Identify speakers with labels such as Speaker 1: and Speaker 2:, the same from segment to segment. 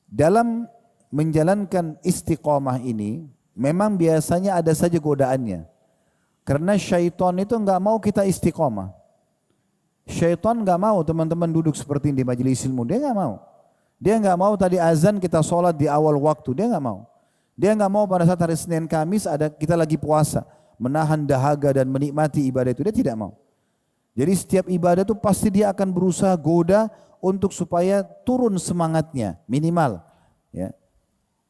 Speaker 1: dalam menjalankan istiqomah ini memang biasanya ada saja godaannya. Karena syaitan itu enggak mau kita istiqomah. Syaitan enggak mau teman-teman duduk seperti ini di majelis ilmu, dia enggak mau. Dia enggak mau tadi azan kita sholat di awal waktu, dia enggak mau. Dia enggak mau pada saat hari Senin Kamis ada kita lagi puasa, menahan dahaga dan menikmati ibadah itu, dia tidak mau. Jadi setiap ibadah itu pasti dia akan berusaha goda untuk supaya turun semangatnya minimal. Ya.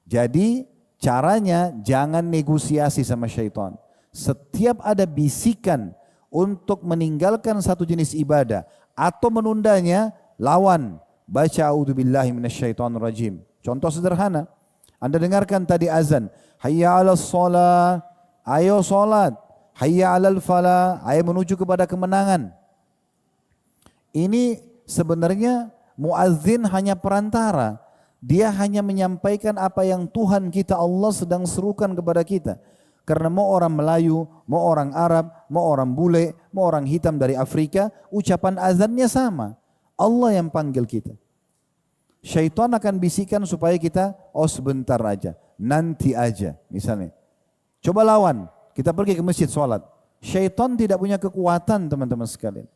Speaker 1: Jadi caranya jangan negosiasi sama syaitan. Setiap ada bisikan untuk meninggalkan satu jenis ibadah atau menundanya, lawan. Baca a'udzubillahi minasyaitonirrajim. Contoh sederhana, Anda dengarkan tadi azan, hayya 'alas shalah, ayo salat. Hayya 'alal falah, ayo menuju kepada kemenangan. Ini sebenarnya muazzin hanya perantara. Dia hanya menyampaikan apa yang Tuhan kita Allah sedang serukan kepada kita. Karena mau orang Melayu, mau orang Arab, mau orang bule, mau orang hitam dari Afrika, ucapan azannya sama. Allah yang panggil kita. Syaitan akan bisikan supaya kita, oh sebentar aja, nanti aja misalnya. Coba lawan, kita pergi ke masjid sholat. Syaitan tidak punya kekuatan teman-teman sekalian.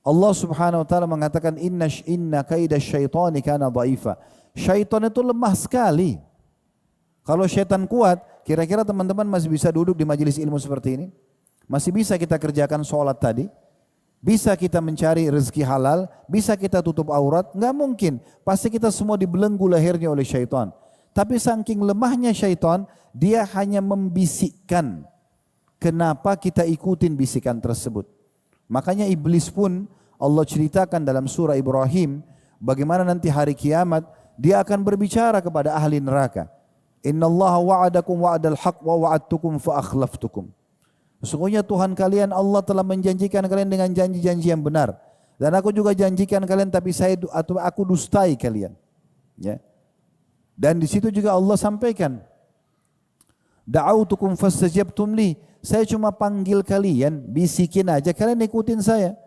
Speaker 1: Allah subhanahu wa ta'ala mengatakan inna kaida syaitani kana dha'ifa. Syaitan itu lemah sekali. Kalau syaitan kuat, kira-kira teman-teman masih bisa duduk di majelis ilmu seperti ini? Masih bisa kita kerjakan sholat tadi? Bisa kita mencari rezeki halal? Bisa kita tutup aurat? Enggak mungkin. Pasti kita semua dibelenggu lahirnya oleh syaitan. Tapi saking lemahnya syaitan, dia hanya membisikkan. Kenapa kita ikutin bisikan tersebut? Makanya iblis pun Allah ceritakan dalam surah Ibrahim, bagaimana nanti hari kiamat dia akan berbicara kepada ahli neraka. Innallaha wa'adakum wa'adal haq wa wa'adtukum fa akhlaftukum. Sesungguhnya Tuhan kalian Allah telah menjanjikan kalian dengan janji-janji yang benar. Dan aku juga janjikan kalian tapi aku dustai kalian. Ya. Dan di situ juga Allah sampaikan, da'autukum fastajabtum li. Saya cuma panggil kalian, bisikin aja, kalian ikutin saya.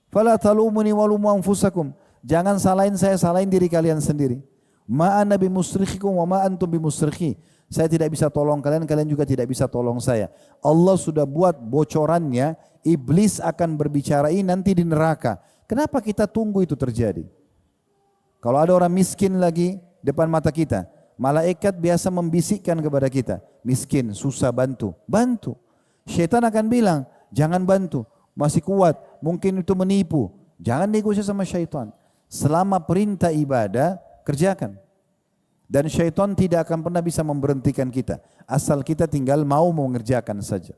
Speaker 1: Fala talumuni walumu anfusakum. Jangan salahin saya, salahin diri kalian sendiri. Ma ana bimusrikhikum wa ma antum bimusrikhi. Saya tidak bisa tolong kalian, kalian juga tidak bisa tolong saya. Allah sudah buat bocorannya, iblis akan berbicara ini nanti di neraka. Kenapa kita tunggu itu terjadi? Kalau ada orang miskin lagi depan mata kita, malaikat biasa membisikkan kepada kita, miskin, susah, bantu. Bantu. Syaitan akan bilang, jangan bantu, masih kuat, mungkin itu menipu. Jangan negosiasi sama syaitan. Selama perintah ibadah, kerjakan. Dan syaitan tidak akan pernah bisa memberhentikan kita. Asal kita tinggal mau mengerjakan saja.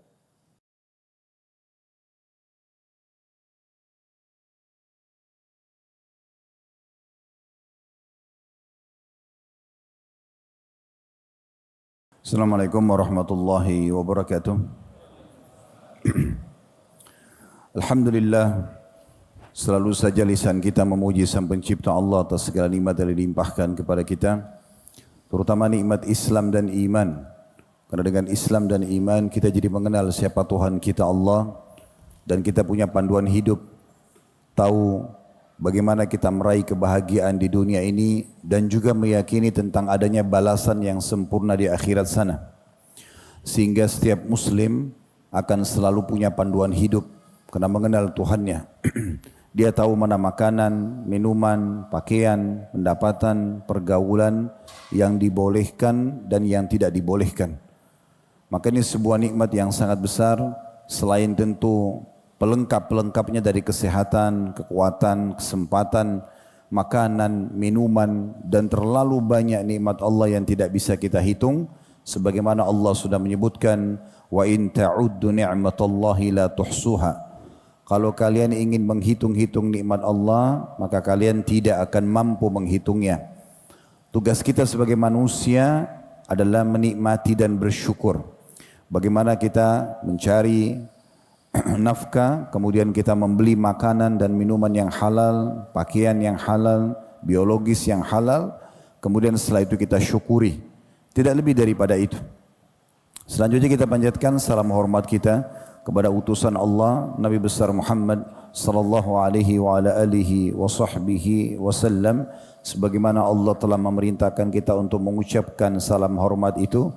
Speaker 1: Assalamualaikum warahmatullahi wabarakatuh. Alhamdulillah, selalu saja lisan kita memuji Sang Pencipta Allah atas segala nikmat yang dilimpahkan kepada kita, terutama nikmat Islam dan iman. Karena dengan Islam dan iman kita jadi mengenal siapa Tuhan kita Allah, dan kita punya panduan hidup, tahu bagaimana kita meraih kebahagiaan di dunia ini, dan juga meyakini tentang adanya balasan yang sempurna di akhirat sana. Sehingga setiap muslim akan selalu punya panduan hidup karena mengenal Tuhannya. Dia tahu mana makanan, minuman, pakaian, pendapatan, pergaulan yang dibolehkan dan yang tidak dibolehkan. Maka ini sebuah nikmat yang sangat besar, selain tentu pelengkap-pelengkapnya dari kesehatan, kekuatan, kesempatan, makanan, minuman, dan terlalu banyak nikmat Allah yang tidak bisa kita hitung. Sebagaimana Allah sudah menyebutkan, wa in ta'uddu ni'matallahi la tuhsuha. Kalau kalian ingin menghitung-hitung nikmat Allah, maka kalian tidak akan mampu menghitungnya. Tugas kita sebagai manusia adalah menikmati dan bersyukur. Bagaimana kita mencari nafkah, kemudian kita membeli makanan dan minuman yang halal, pakaian yang halal, biologis yang halal, kemudian setelah itu kita syukuri. Tidak lebih daripada itu. Selanjutnya kita panjatkan salam hormat kita kepada utusan Allah Nabi besar Muhammad sallallahu alaihi wa ala alihi wa sahbihi wasallam, sebagaimana Allah telah memerintahkan kita untuk mengucapkan salam hormat itu,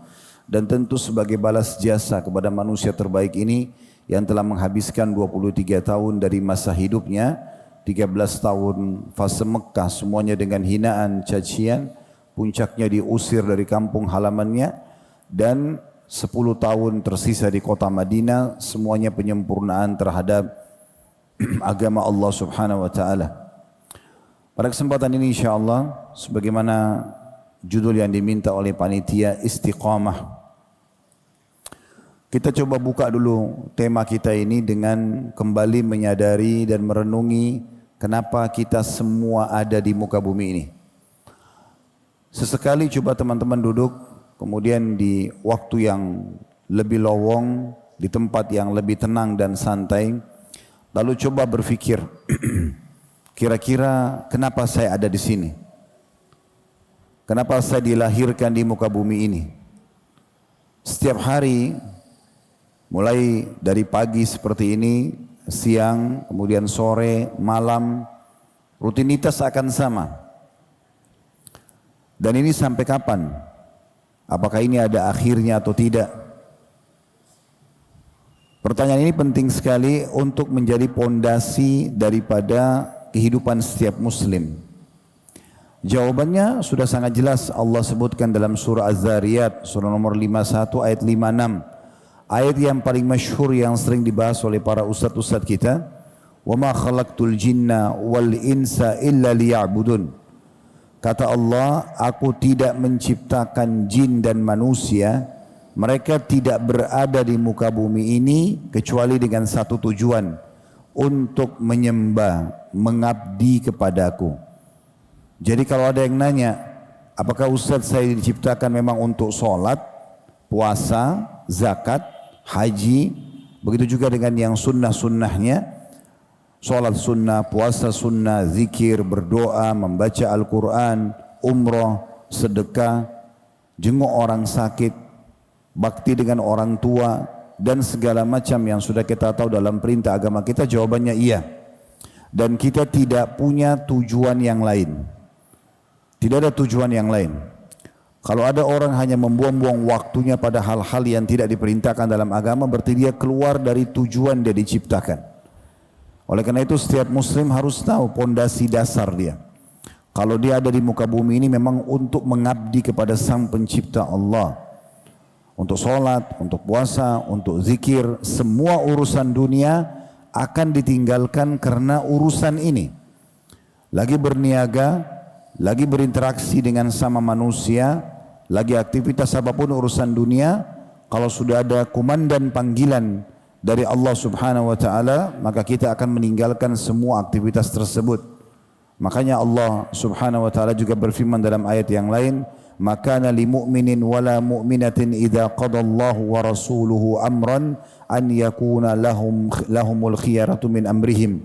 Speaker 1: dan tentu sebagai balas jasa kepada manusia terbaik ini yang telah menghabiskan 23 tahun dari masa hidupnya, 13 tahun fase Mekah semuanya dengan hinaan, cacian, puncaknya diusir dari kampung halamannya, dan 10 tahun tersisa di kota Madinah, semuanya penyempurnaan terhadap agama Allah Subhanahu wa taala. Pada kesempatan ini insyaallah sebagaimana judul yang diminta oleh panitia, istiqamah. Kita coba buka dulu tema kita ini dengan kembali menyadari dan merenungi kenapa kita semua ada di muka bumi ini. Sesekali coba teman-teman duduk, kemudian di waktu yang lebih lowong, di tempat yang lebih tenang dan santai, lalu coba berpikir, kira-kira kenapa saya ada di sini? Kenapa saya dilahirkan di muka bumi ini? Setiap hari, mulai dari pagi seperti ini, siang, kemudian sore, malam, rutinitas akan sama. Dan ini sampai kapan? Apakah ini ada akhirnya atau tidak? Pertanyaan ini penting sekali untuk menjadi pondasi daripada kehidupan setiap muslim. Jawabannya sudah sangat jelas Allah sebutkan dalam surah Az-Zariyat, surah nomor 51 ayat 56. Ayat yang paling masyhur yang sering dibahas oleh para ustaz-ustaz kita. Wa ma khalaqtul jinna wal insa illa liya'budun. Kata Allah, aku tidak menciptakan jin dan manusia, mereka tidak berada di muka bumi ini kecuali dengan satu tujuan, untuk menyembah, mengabdi kepadaku. Jadi kalau ada yang nanya, apakah Ustaz saya diciptakan memang untuk sholat, puasa, zakat, haji, begitu juga dengan yang sunnah-sunnahnya, sholat sunnah, puasa sunnah, zikir, berdoa, membaca Al-Quran, umrah, sedekah, jenguk orang sakit, bakti dengan orang tua, dan segala macam yang sudah kita tahu dalam perintah agama kita. Jawabannya iya. Dan kita tidak punya tujuan yang lain. Tidak ada tujuan yang lain. Kalau ada orang hanya membuang-buang waktunya pada hal-hal yang tidak diperintahkan dalam agama, berarti dia keluar dari tujuan dia diciptakan. Oleh karena itu setiap muslim harus tahu pondasi dasar dia. Kalau dia ada di muka bumi ini memang untuk mengabdi kepada Sang Pencipta Allah. Untuk sholat, untuk puasa, untuk zikir, semua urusan dunia akan ditinggalkan karena urusan ini. Lagi berniaga, lagi berinteraksi dengan sama manusia, lagi aktivitas apapun urusan dunia, kalau sudah ada kumandan panggilan dari Allah Subhanahu wa taala, maka kita akan meninggalkan semua aktivitas tersebut. Makanya Allah Subhanahu wa taala juga berfirman dalam ayat yang lain, "Makana li mu'minin wala mu'minatin idza qadallahu wa rasuluhu amran an yakuna lahumul khiyaratu min amrihim."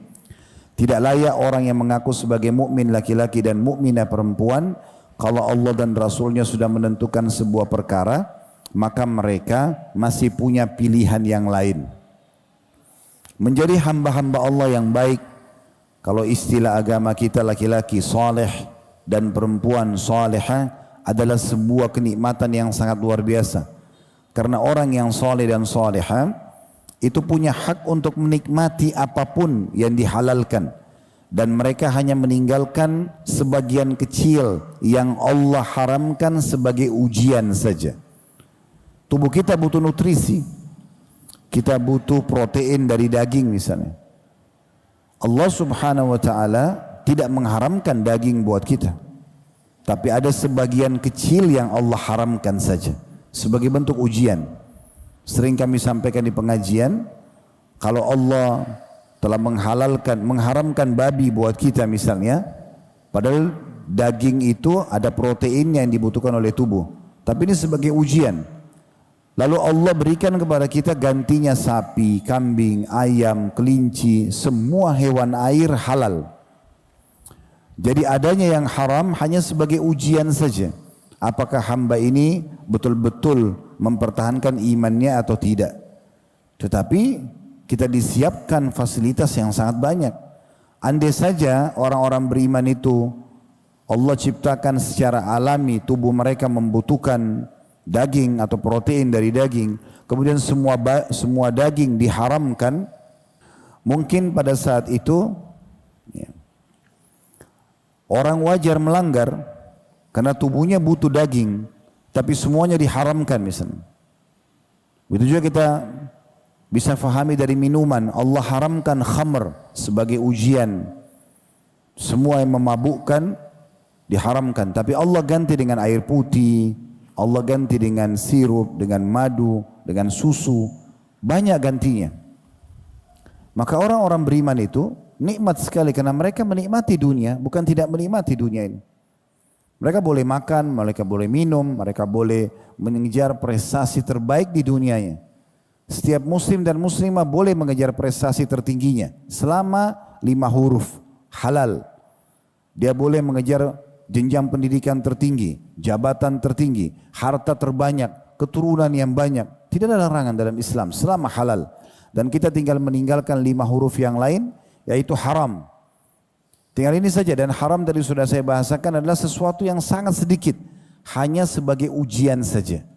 Speaker 1: Tidak layak orang yang mengaku sebagai mukmin laki-laki dan mukminah perempuan kalau Allah dan Rasulnya sudah menentukan sebuah perkara, maka mereka masih punya pilihan yang lain. Menjadi hamba-hamba Allah yang baik, kalau istilah agama kita laki-laki saleh dan perempuan salehah adalah sebuah kenikmatan yang sangat luar biasa. Karena orang yang saleh dan salehah itu punya hak untuk menikmati apapun yang dihalalkan, dan mereka hanya meninggalkan sebagian kecil yang Allah haramkan sebagai ujian saja. Tubuh kita butuh nutrisi, kita butuh protein dari daging misalnya. Allah Subhanahu wa taala tidak mengharamkan daging buat kita, tapi ada sebagian kecil yang Allah haramkan saja sebagai bentuk ujian. Sering kami sampaikan di pengajian, kalau Allah telah mengharamkan babi buat kita misalnya, padahal daging itu ada protein yang dibutuhkan oleh tubuh, tapi ini sebagai ujian. Lalu Allah berikan kepada kita gantinya sapi, kambing, ayam, kelinci, semua hewan air halal. Jadi adanya yang haram hanya sebagai ujian saja. Apakah hamba ini betul-betul mempertahankan imannya atau tidak? Tetapi kita disiapkan fasilitas yang sangat banyak. Andai saja orang-orang beriman itu Allah ciptakan secara alami, tubuh mereka membutuhkan daging atau protein dari daging, kemudian semua daging diharamkan, mungkin pada saat itu ya, orang wajar melanggar karena tubuhnya butuh daging, tapi semuanya diharamkan misalnya. Begitu juga kita bisa fahami dari minuman, Allah haramkan khamr sebagai ujian. Semua yang memabukkan diharamkan, tapi Allah ganti dengan air putih, Allah ganti dengan sirup, dengan madu, dengan susu, banyak gantinya. Maka orang-orang beriman itu nikmat sekali karena mereka menikmati dunia, bukan tidak menikmati dunia ini. Mereka boleh makan, mereka boleh minum, mereka boleh mengejar prestasi terbaik di dunianya. Setiap muslim dan muslimah boleh mengejar prestasi tertingginya selama 5 huruf halal. Dia boleh mengejar jenjang pendidikan tertinggi, jabatan tertinggi, harta terbanyak, keturunan yang banyak. Tidak ada larangan dalam Islam selama halal. Dan kita tinggal meninggalkan 5 huruf yang lain, yaitu haram. Tinggal ini saja, dan haram tadi sudah saya bahasakan adalah sesuatu yang sangat sedikit, hanya sebagai ujian saja.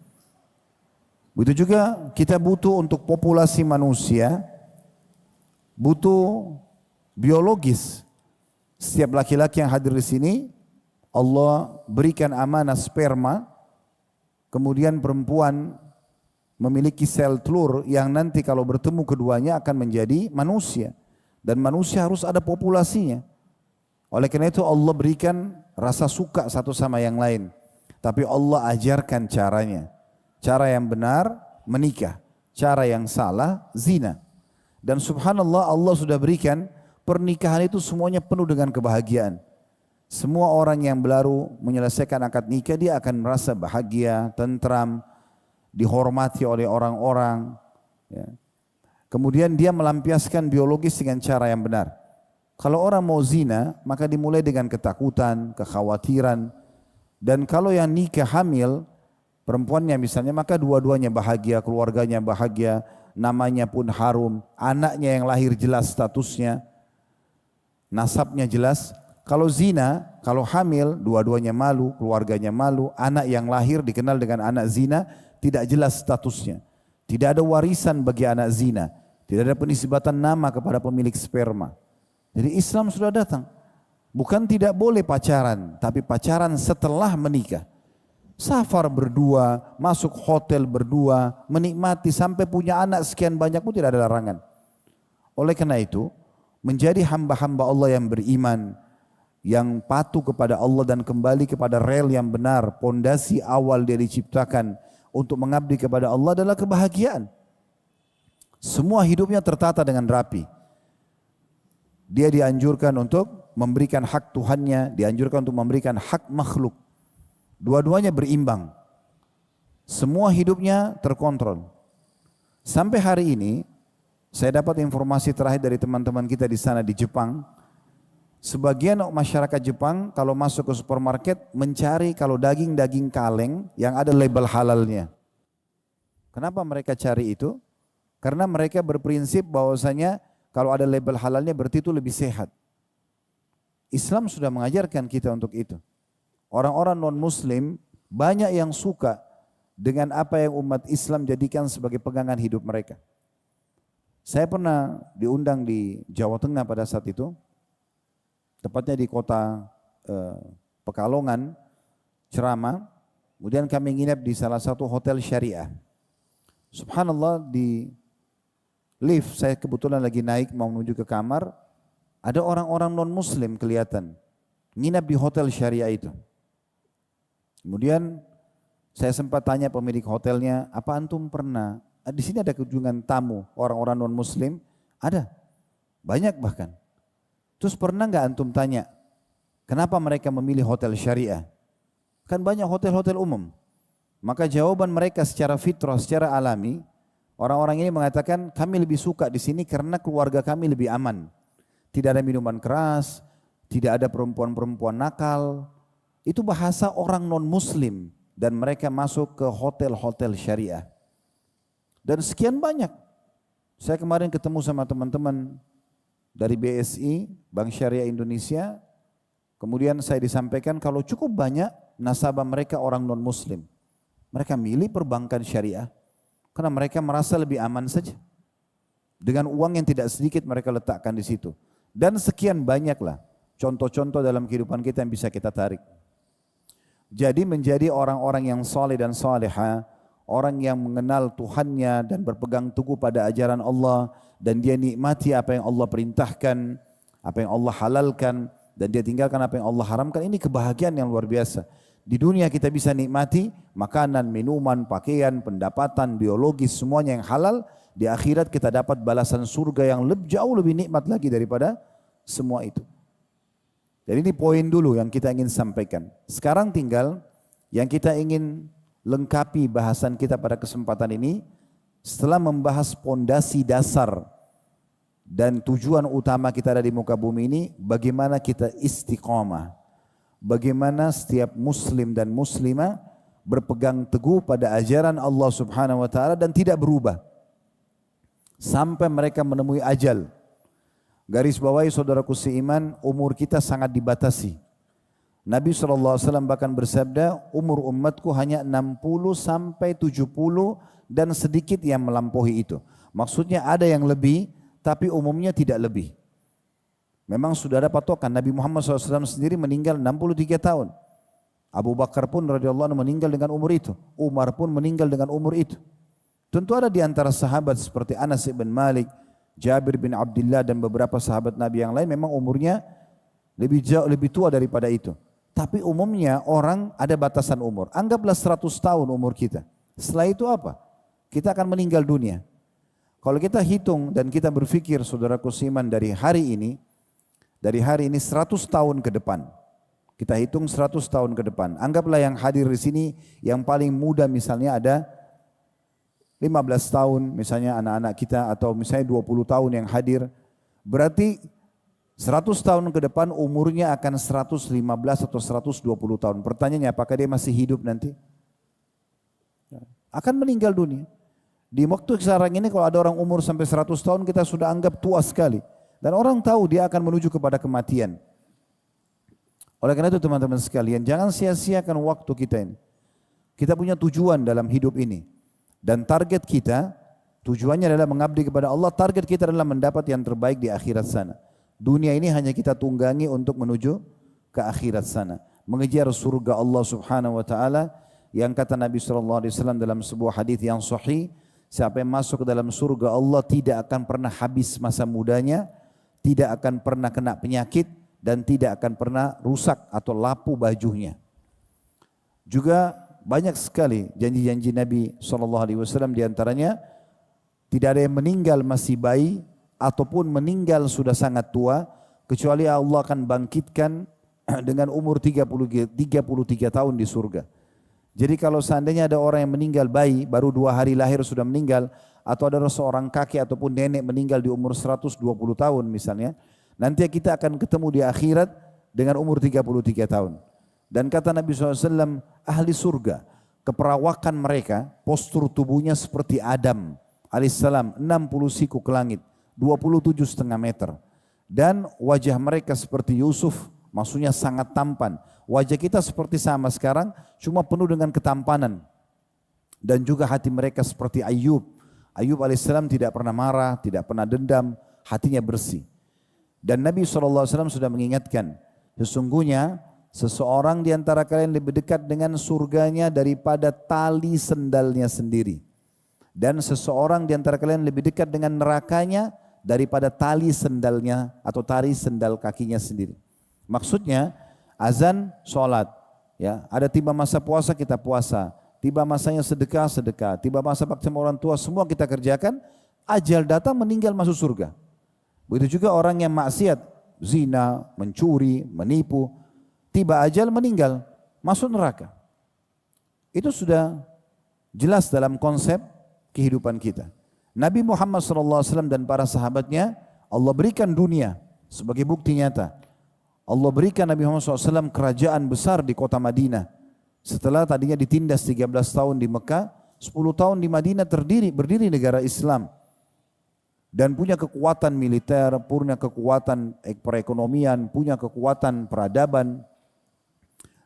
Speaker 1: Begitu juga kita butuh untuk populasi manusia, butuh biologis. Setiap laki-laki yang hadir di sini, Allah berikan amanah sperma, kemudian perempuan memiliki sel telur yang nanti kalau bertemu keduanya akan menjadi manusia. Dan manusia harus ada populasinya. Oleh karena itu Allah berikan rasa suka satu sama yang lain. Tapi Allah ajarkan caranya. Cara yang benar menikah. Cara yang salah zina. Dan subhanallah Allah sudah berikan pernikahan itu semuanya penuh dengan kebahagiaan. Semua orang yang baru menyelesaikan akad nikah dia akan merasa bahagia, tentram, dihormati oleh orang-orang. Ya. Kemudian dia melampiaskan biologis dengan cara yang benar. Kalau orang mau zina maka dimulai dengan ketakutan, kekhawatiran. Dan kalau yang nikah hamil, perempuannya misalnya, maka dua-duanya bahagia, keluarganya bahagia, namanya pun harum, anaknya yang lahir jelas statusnya, nasabnya jelas. Kalau zina, kalau hamil, dua-duanya malu, keluarganya malu, anak yang lahir dikenal dengan anak zina, tidak jelas statusnya. Tidak ada warisan bagi anak zina, tidak ada penisbatan nama kepada pemilik sperma. Jadi Islam sudah datang. Bukan tidak boleh pacaran, tapi pacaran setelah menikah. Safar berdua, masuk hotel berdua, menikmati sampai punya anak sekian banyak pun tidak ada larangan. Oleh karena itu, menjadi hamba-hamba Allah yang beriman, yang patuh kepada Allah dan kembali kepada rel yang benar, pondasi awal dia diciptakan untuk mengabdi kepada Allah adalah kebahagiaan. Semua hidupnya tertata dengan rapi. Dia dianjurkan untuk memberikan hak Tuhannya, dianjurkan untuk memberikan hak makhluk. Dua-duanya berimbang. Semua hidupnya terkontrol. Sampai hari ini, saya dapat informasi terakhir dari teman-teman kita di sana di Jepang. Sebagian masyarakat Jepang kalau masuk ke supermarket mencari kalau daging-daging kaleng yang ada label halalnya. Kenapa mereka cari itu? Karena mereka berprinsip bahwasanya kalau ada label halalnya berarti itu lebih sehat. Islam sudah mengajarkan kita untuk itu. Orang-orang non-muslim banyak yang suka dengan apa yang umat Islam jadikan sebagai pegangan hidup mereka. Saya pernah diundang di Jawa Tengah pada saat itu, tepatnya di kota Pekalongan, ceramah. Kemudian kami nginap di salah satu hotel syariah. Subhanallah, di lift saya kebetulan lagi naik mau menuju ke kamar, ada orang-orang non-muslim kelihatan nginap di hotel syariah itu. Kemudian saya sempat tanya pemilik hotelnya, apa antum pernah, di sini ada kunjungan tamu orang-orang non-muslim? Ada, banyak bahkan. Terus pernah nggak antum tanya, kenapa mereka memilih hotel syariah? Kan banyak hotel-hotel umum. Maka jawaban mereka secara fitrah, secara alami, orang-orang ini mengatakan kami lebih suka di sini karena keluarga kami lebih aman. Tidak ada minuman keras, tidak ada perempuan-perempuan nakal. Itu bahasa orang non-muslim dan mereka masuk ke hotel-hotel syariah. Dan sekian banyak. Saya kemarin ketemu sama teman-teman dari BSI, Bank Syariah Indonesia, Kemudian saya disampaikan kalau cukup banyak nasabah mereka orang non-muslim. Mereka milih perbankan syariah karena mereka merasa lebih aman saja. Dengan uang yang tidak sedikit mereka letakkan di situ. Dan sekian banyaklah contoh-contoh dalam kehidupan kita yang bisa kita tarik. Jadi menjadi orang-orang yang soleh dan soleha, orang yang mengenal Tuhannya dan berpegang teguh pada ajaran Allah, dan dia nikmati apa yang Allah perintahkan, apa yang Allah halalkan, dan dia tinggalkan apa yang Allah haramkan. Ini kebahagiaan yang luar biasa. Di dunia kita bisa nikmati makanan, minuman, pakaian, pendapatan, biologis, semuanya yang halal. Di akhirat kita dapat balasan surga yang jauh lebih nikmat lagi daripada semua itu. Jadi ini poin dulu yang kita ingin sampaikan. Sekarang tinggal yang kita ingin lengkapi bahasan kita pada kesempatan ini, setelah membahas pondasi dasar dan tujuan utama kita ada di muka bumi ini, bagaimana kita istiqamah. Bagaimana setiap muslim dan muslimah berpegang teguh pada ajaran Allah Subhanahu wa taala dan tidak berubah sampai mereka menemui ajal. Garis bawahi saudaraku seiman, umur kita sangat dibatasi. Nabi SAW bahkan bersabda, umur umatku hanya 60 sampai 70 dan sedikit yang melampaui itu. Maksudnya ada yang lebih, tapi umumnya tidak lebih. Memang sudah ada patokan, Nabi Muhammad SAW sendiri meninggal 63 tahun. Abu Bakar pun radhiyallahu anhu meninggal dengan umur itu. Umar pun meninggal dengan umur itu. Tentu ada di antara sahabat seperti Anas bin Malik, Jabir bin Abdullah dan beberapa sahabat Nabi yang lain memang umurnya lebih tua daripada itu. Tapi umumnya orang ada batasan umur. Anggaplah 100 tahun umur kita. Setelah itu apa? Kita akan meninggal dunia. Kalau kita hitung dan kita berpikir saudaraku seiman dari hari ini 100 tahun ke depan. Kita hitung 100 tahun ke depan. Anggaplah yang hadir di sini yang paling muda misalnya ada 15 tahun misalnya anak-anak kita, atau misalnya 20 tahun yang hadir. Berarti 100 tahun ke depan umurnya akan 115 atau 120 tahun. Pertanyaannya apakah dia masih hidup nanti? Akan meninggal dunia. Di waktu sekarang ini kalau ada orang umur sampai 100 tahun kita sudah anggap tua sekali. Dan orang tahu dia akan menuju kepada kematian. Oleh karena itu teman-teman sekalian, jangan sia-siakan waktu kita ini. Kita punya tujuan dalam hidup ini. Dan target kita, tujuannya adalah mengabdi kepada Allah. Target kita adalah mendapat yang terbaik di akhirat sana. Dunia ini hanya kita tunggangi untuk menuju ke akhirat sana. Mengejar surga Allah Subhanahu wa taala yang kata Nabi sallallahu alaihi wasallam dalam sebuah hadis yang sahih, siapa yang masuk ke dalam surga Allah tidak akan pernah habis masa mudanya, tidak akan pernah kena penyakit, dan tidak akan pernah rusak atau lapu bajunya. Juga banyak sekali janji-janji Nabi SAW, diantaranya tidak ada yang meninggal masih bayi ataupun meninggal sudah sangat tua, kecuali Allah akan bangkitkan dengan umur 33 tahun di surga. Jadi kalau seandainya ada orang yang meninggal bayi, baru 2 hari lahir sudah meninggal, atau ada seorang kakek ataupun nenek meninggal di umur 120 tahun misalnya, nanti kita akan ketemu di akhirat dengan umur 33 tahun. Dan kata Nabi SAW, ahli surga, keperawakan mereka, postur tubuhnya seperti Adam alaihissalam, 60 siku ke langit, 27,5 meter. Dan wajah mereka seperti Yusuf, maksudnya sangat tampan. Wajah kita seperti sama sekarang, cuma penuh dengan ketampanan. Dan juga hati mereka seperti Ayub. Ayub alaihissalam tidak pernah marah, tidak pernah dendam, hatinya bersih. Dan Nabi SAW sudah mengingatkan, sesungguhnya seseorang di antara kalian lebih dekat dengan surganya daripada tali sendalnya sendiri. Dan seseorang di antara kalian lebih dekat dengan nerakanya daripada tali sendalnya atau tali sendal kakinya sendiri. Maksudnya azan, sholat. Ya, ada tiba masa puasa kita puasa. Tiba masanya sedekah, sedekah. Tiba masa bakti sama orang tua, semua kita kerjakan. Ajal datang meninggal masuk surga. Begitu juga orang yang maksiat, zina, mencuri, menipu. Tiba ajal meninggal, masuk neraka. Itu sudah jelas dalam konsep kehidupan kita. Nabi Muhammad SAW dan para sahabatnya, Allah berikan dunia sebagai bukti nyata. Allah berikan Nabi Muhammad SAW kerajaan besar di kota Madinah. Setelah tadinya ditindas 13 tahun di Mekah, 10 tahun di Madinah berdiri negara Islam. dan punya kekuatan militer, punya kekuatan perekonomian, punya kekuatan peradaban.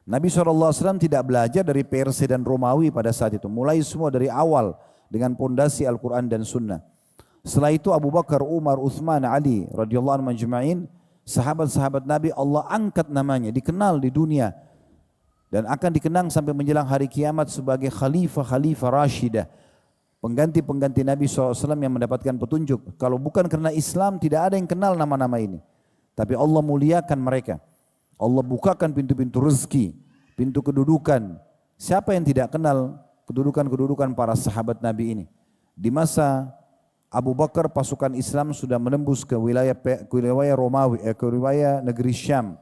Speaker 1: Nabi SAW tidak belajar dari Persia dan Romawi pada saat itu. Mulai semua dari awal dengan pondasi Al-Quran dan Sunnah. Setelah itu Abu Bakar, Umar, Uthman, Ali radhiyallahu anhum majma'in, sahabat-sahabat Nabi Allah angkat namanya, dikenal di dunia. Dan akan dikenang sampai menjelang hari kiamat sebagai khalifah-khalifah Rashidah. Pengganti-pengganti Nabi SAW yang mendapatkan petunjuk. Kalau bukan karena Islam tidak ada yang kenal nama-nama ini. Tapi Allah muliakan mereka. Allah bukakan pintu-pintu rezeki, pintu kedudukan. Siapa yang tidak kenal kedudukan-kedudukan para sahabat Nabi ini? Di masa Abu Bakar pasukan Islam sudah menembus ke wilayah Romawi, ke wilayah negeri Syam.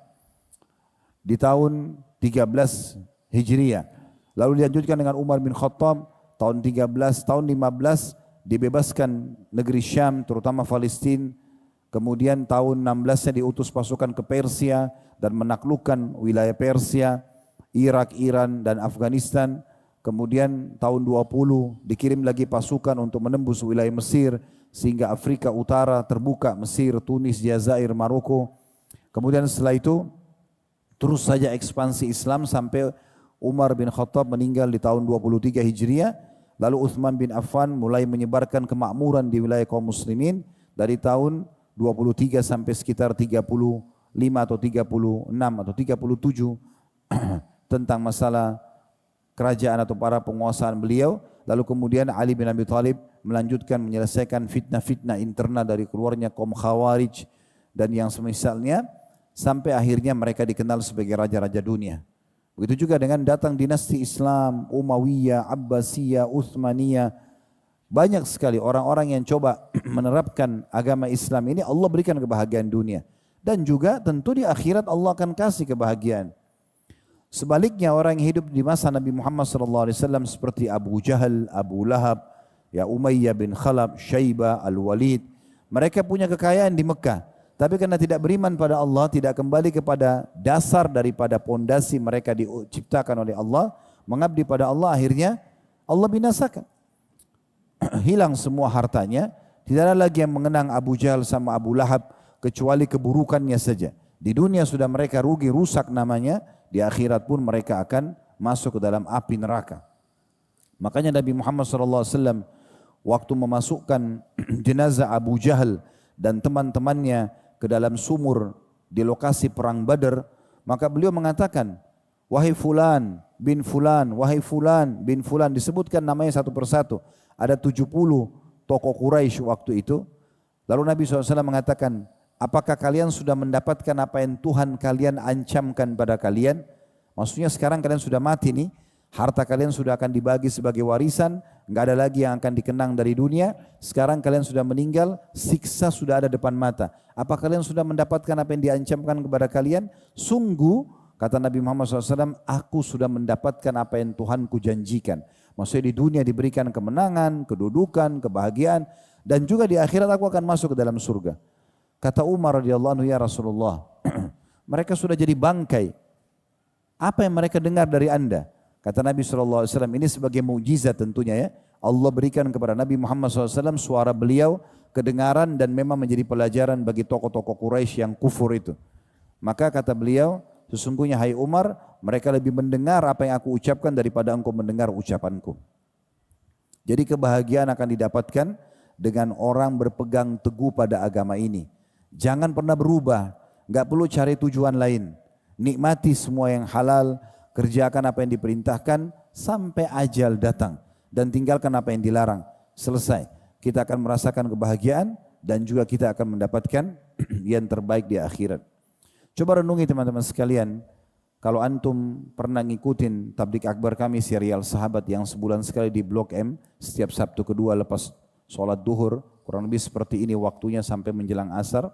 Speaker 1: Di tahun 13 Hijriah. Lalu dilanjutkan dengan Umar bin Khattab. Tahun 13, tahun 15 dibebaskan negeri Syam, terutama Palestina. Kemudian tahun 16-nya diutus pasukan ke Persia dan menaklukkan wilayah Persia, Irak, Iran dan Afghanistan. Kemudian tahun 20 dikirim lagi pasukan untuk menembus wilayah Mesir sehingga Afrika Utara terbuka, Mesir, Tunis, Jazair, Maroko. Kemudian setelah itu terus saja ekspansi Islam sampai Umar bin Khattab meninggal di tahun 23 Hijriah. Lalu Uthman bin Affan mulai menyebarkan kemakmuran di wilayah kaum muslimin dari tahun 23 sampai sekitar 35 atau 36 atau 37 tentang masalah kerajaan atau para penguasaan beliau. Lalu kemudian Ali bin Abi Thalib melanjutkan menyelesaikan fitnah-fitnah internal dari keluarnya kaum Khawarij dan yang semisalnya sampai akhirnya mereka dikenal sebagai raja-raja dunia. Begitu juga dengan datang dinasti Islam, Umayyah, Abbasiyah, Utsmaniyah. Banyak sekali orang-orang yang coba menerapkan agama Islam ini, Allah berikan kebahagiaan dunia. Dan juga tentu di akhirat Allah akan kasih kebahagiaan. Sebaliknya orang yang hidup di masa Nabi Muhammad SAW seperti Abu Jahal, Abu Lahab, ya Umayyah bin Khalaf, Syaibah, Al-Walid. Mereka punya kekayaan di Mekah. Tapi karena tidak beriman pada Allah, tidak kembali kepada dasar daripada pondasi mereka diciptakan oleh Allah, mengabdi pada Allah, akhirnya Allah binasakan. Hilang semua hartanya, tidak ada lagi yang mengenang Abu Jahal sama Abu Lahab kecuali keburukannya saja. Di dunia sudah mereka rugi, rusak namanya, di akhirat pun mereka akan masuk ke dalam api neraka. Makanya Nabi Muhammad SAW waktu memasukkan jenazah Abu Jahal dan teman-temannya ke dalam sumur di lokasi perang Badar, maka beliau mengatakan, wahai fulan bin fulan, wahai fulan bin fulan, disebutkan namanya satu persatu. Ada 70 tokoh Quraisy waktu itu. Lalu Nabi SAW mengatakan, apakah kalian sudah mendapatkan apa yang Tuhan kalian ancamkan pada kalian? Maksudnya sekarang kalian sudah mati nih, harta kalian sudah akan dibagi sebagai warisan, enggak ada lagi yang akan dikenang dari dunia. Sekarang kalian sudah meninggal, siksa sudah ada depan mata. Apa kalian sudah mendapatkan apa yang diancamkan kepada kalian? Sungguh, kata Nabi Muhammad SAW, aku sudah mendapatkan apa yang Tuhanku janjikan. Maksudnya di dunia diberikan kemenangan, kedudukan, kebahagiaan, dan juga di akhirat aku akan masuk ke dalam surga. Kata Umar radhiyallahu anhu, ya Rasulullah, mereka sudah jadi bangkai. Apa yang mereka dengar dari Anda? Kata Nabi SAW, ini sebagai mukjizat tentunya ya. Allah berikan kepada Nabi Muhammad SAW suara beliau, kedengaran dan memang menjadi pelajaran bagi tokoh-tokoh Quraisy yang kufur itu. Maka kata beliau, sesungguhnya hai Umar, mereka lebih mendengar apa yang aku ucapkan daripada engkau mendengar ucapanku. Jadi kebahagiaan akan didapatkan dengan orang berpegang teguh pada agama ini. Jangan pernah berubah, enggak perlu cari tujuan lain. Nikmati semua yang halal, kerjakan apa yang diperintahkan sampai ajal datang dan tinggalkan apa yang dilarang. Selesai. Kita akan merasakan kebahagiaan dan juga kita akan mendapatkan yang terbaik di akhirat. Coba renungi teman-teman sekalian, kalau antum pernah ngikutin tablik akbar kami serial sahabat yang sebulan sekali di Blok M, setiap Sabtu kedua lepas sholat duhur, kurang lebih seperti ini waktunya sampai menjelang asar.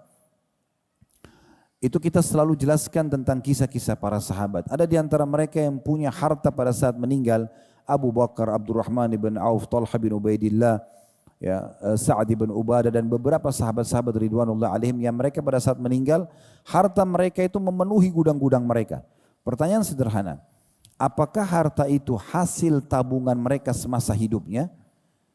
Speaker 1: Itu kita selalu jelaskan tentang kisah-kisah para sahabat. Ada di antara mereka yang punya harta pada saat meninggal, Abu Bakar, Abdurrahman bin Auf, Talha bin Ubaidillah, ya, Sa'ad bin Ubadah dan beberapa sahabat-sahabat ridwanullah alaihim yang mereka pada saat meninggal, harta mereka itu memenuhi gudang-gudang mereka. Pertanyaan sederhana, apakah harta itu hasil tabungan mereka semasa hidupnya?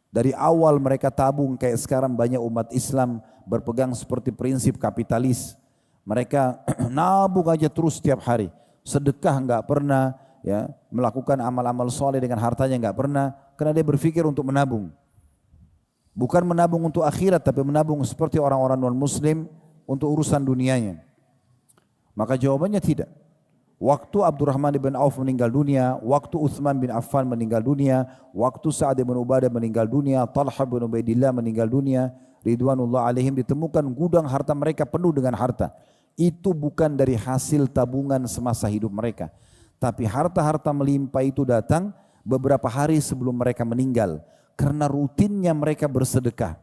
Speaker 1: Dari awal mereka tabung, kayak sekarang banyak umat Islam berpegang seperti prinsip kapitalis. Mereka nabung aja terus setiap hari. Sedekah enggak pernah, ya, melakukan amal-amal soleh dengan hartanya enggak pernah, karena dia berpikir untuk menabung. Bukan menabung untuk akhirat, tapi menabung seperti orang-orang non-muslim untuk urusan dunianya. Maka jawabannya tidak. Waktu Abdurrahman bin Auf meninggal dunia, waktu Utsman bin Affan meninggal dunia, waktu Sa'ad bin Ubadah meninggal dunia, Talha bin Ubaidillah meninggal dunia, ridwanullah alaihim, ditemukan gudang harta mereka penuh dengan harta. Itu bukan dari hasil tabungan semasa hidup mereka, tapi harta-harta melimpah itu datang beberapa hari sebelum mereka meninggal, karena rutinnya mereka bersedekah.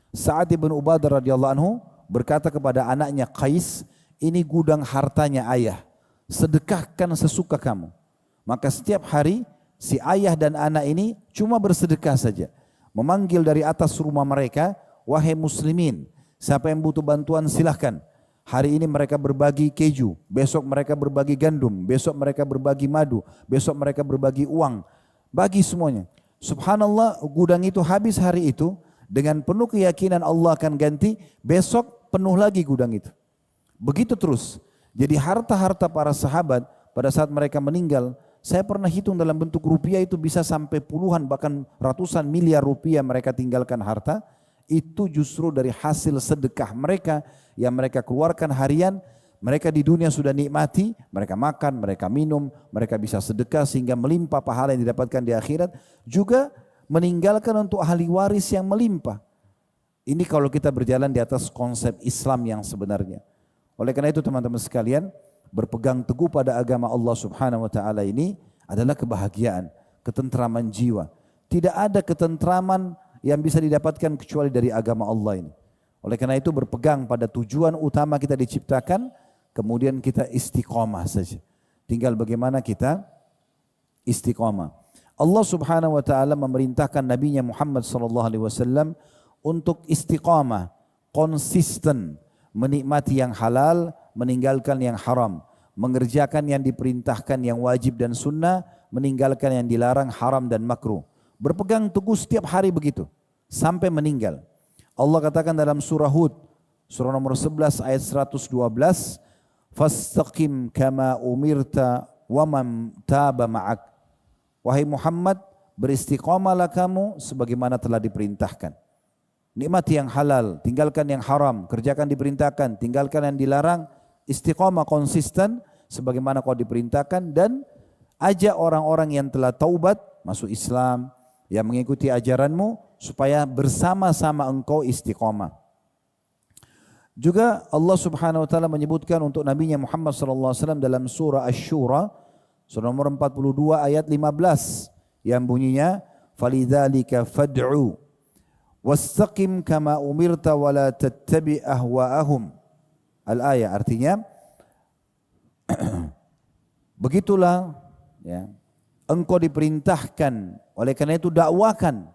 Speaker 1: Sa'ad bin Ubadah radhiyallahu anhu berkata kepada anaknya Qais, ini gudang hartanya ayah, sedekahkan sesuka kamu. Maka setiap hari si ayah dan anak ini cuma bersedekah saja, memanggil dari atas rumah mereka, wahai muslimin, siapa yang butuh bantuan silahkan. Hari ini mereka berbagi keju, besok mereka berbagi gandum, besok mereka berbagi madu, besok mereka berbagi uang, bagi semuanya. Subhanallah, gudang itu habis hari itu, dengan penuh keyakinan Allah akan ganti, besok penuh lagi gudang itu. Begitu terus. Jadi harta-harta para sahabat pada saat mereka meninggal, saya pernah hitung dalam bentuk rupiah itu bisa sampai puluhan bahkan ratusan miliar rupiah mereka tinggalkan harta. Itu justru dari hasil sedekah mereka yang mereka keluarkan harian. Mereka di dunia sudah nikmati, mereka makan, mereka minum, mereka bisa sedekah sehingga melimpah pahala yang didapatkan di akhirat. Juga meninggalkan untuk ahli waris yang melimpah. Ini kalau kita berjalan di atas konsep Islam yang sebenarnya. Oleh karena itu teman-teman sekalian, berpegang teguh pada agama Allah Subhanahu wa taala ini adalah kebahagiaan, ketentraman jiwa. Tidak ada ketentraman yang bisa didapatkan kecuali dari agama Allah ini. Oleh karena itu berpegang pada tujuan utama kita diciptakan, kemudian kita istiqomah saja. Tinggal bagaimana kita istiqomah. Allah Subhanahu wa taala memerintahkan Nabi-Nya Muhammad sallallahu alaihi wasallam untuk istiqamah, konsisten, menikmati yang halal, meninggalkan yang haram, mengerjakan yang diperintahkan yang wajib dan sunnah, meninggalkan yang dilarang haram dan makruh. Berpegang teguh setiap hari begitu sampai meninggal. Allah katakan dalam surah Hud, surah nomor 11 ayat 112, "Fastaqim kama umirta wa man taba ma'ak." Wahai Muhammad, beristiqamalah kamu sebagaimana telah diperintahkan. Nikmati yang halal, tinggalkan yang haram, kerjakan diperintahkan, tinggalkan yang dilarang, istiqamah konsisten sebagaimana kau diperintahkan, dan ajak orang-orang yang telah taubat masuk Islam, yang mengikuti ajaranmu, supaya bersama-sama engkau istiqamah. Juga Allah Subhanahu wa taala menyebutkan untuk Nabi-Nya Muhammad sallallahu alaihi wasallam dalam surah Asy-Syura, surah nomor 42 ayat 15 yang bunyinya, "Falidzalika fad'u wastaqim kama umirta wa la tattabi' ahwa'ahum." Al-ayah artinya begitulah, ya, engkau diperintahkan, oleh karena itu dakwakan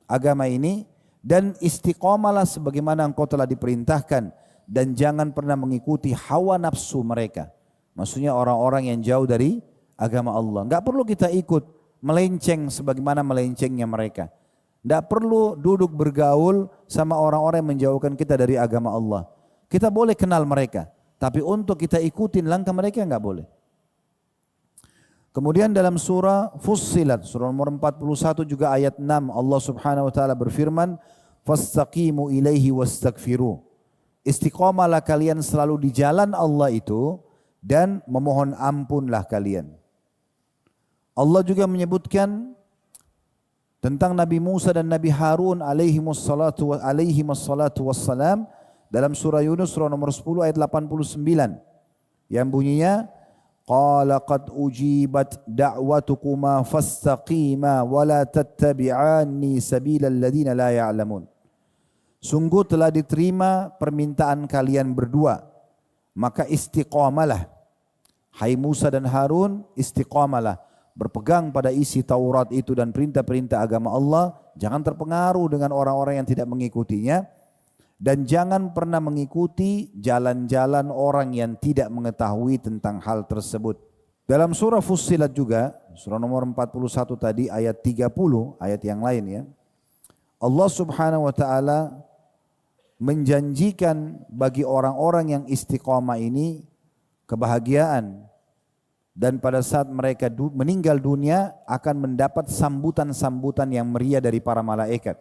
Speaker 1: agama ini dan istiqamalah sebagaimana engkau telah diperintahkan, dan jangan pernah mengikuti hawa nafsu mereka. Maksudnya orang-orang yang jauh dari agama Allah. Enggak perlu kita ikut melenceng sebagaimana melencengnya mereka. Enggak perlu duduk bergaul sama orang-orang yang menjauhkan kita dari agama Allah. Kita boleh kenal mereka, tapi untuk kita ikutin langkah mereka enggak boleh. Kemudian dalam surah Fussilat, surah nomor 41 juga ayat 6, Allah Subhanahu wa taala berfirman, "Fastaqimu ilaihi wastaghfiru." Istiqamalah kalian selalu di jalan Allah itu dan memohon ampunlah kalian. Allah juga menyebutkan tentang Nabi Musa dan Nabi Harun alaihimussalatu wassalam dalam surah Yunus surah nomor 10 ayat 89 yang bunyinya, "Qala qad ujibat da'watukuma fastaqima wa la tattabi'anni sabilal ladzina la ya'lamun." Sungguh telah diterima permintaan kalian berdua, maka istiqamalah. Hai Musa dan Harun, istiqamalah, berpegang pada isi Taurat itu dan perintah-perintah agama Allah, jangan terpengaruh dengan orang-orang yang tidak mengikutinya, dan jangan pernah mengikuti jalan-jalan orang yang tidak mengetahui tentang hal tersebut. Dalam surah Fussilat juga, surah nomor 41 tadi ayat 30, ayat yang lain ya. Allah Subhanahu wa taala menjanjikan bagi orang-orang yang istiqamah ini kebahagiaan, dan pada saat mereka meninggal dunia akan mendapat sambutan-sambutan yang meriah dari para malaikat.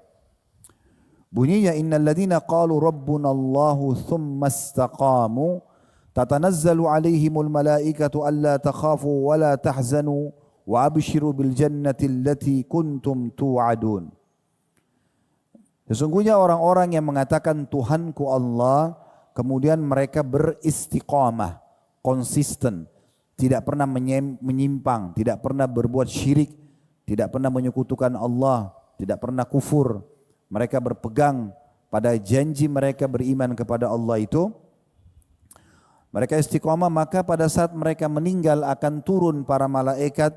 Speaker 1: Bunyinya innal ladzina qalu rabbunallahu tsumma istaqamu tatanazzalu alaihimul malaikatu alla takhafu wa la tahzanu wa abshiru bil jannati allati kuntum tu'adun. Sesungguhnya orang-orang yang mengatakan Tuhanku Allah, kemudian mereka beristiqamah, konsisten, tidak pernah menyimpang, tidak pernah berbuat syirik, tidak pernah menyekutukan Allah, tidak pernah kufur. Mereka berpegang pada janji mereka beriman kepada Allah itu. Mereka istiqamah, maka pada saat mereka meninggal akan turun para malaikat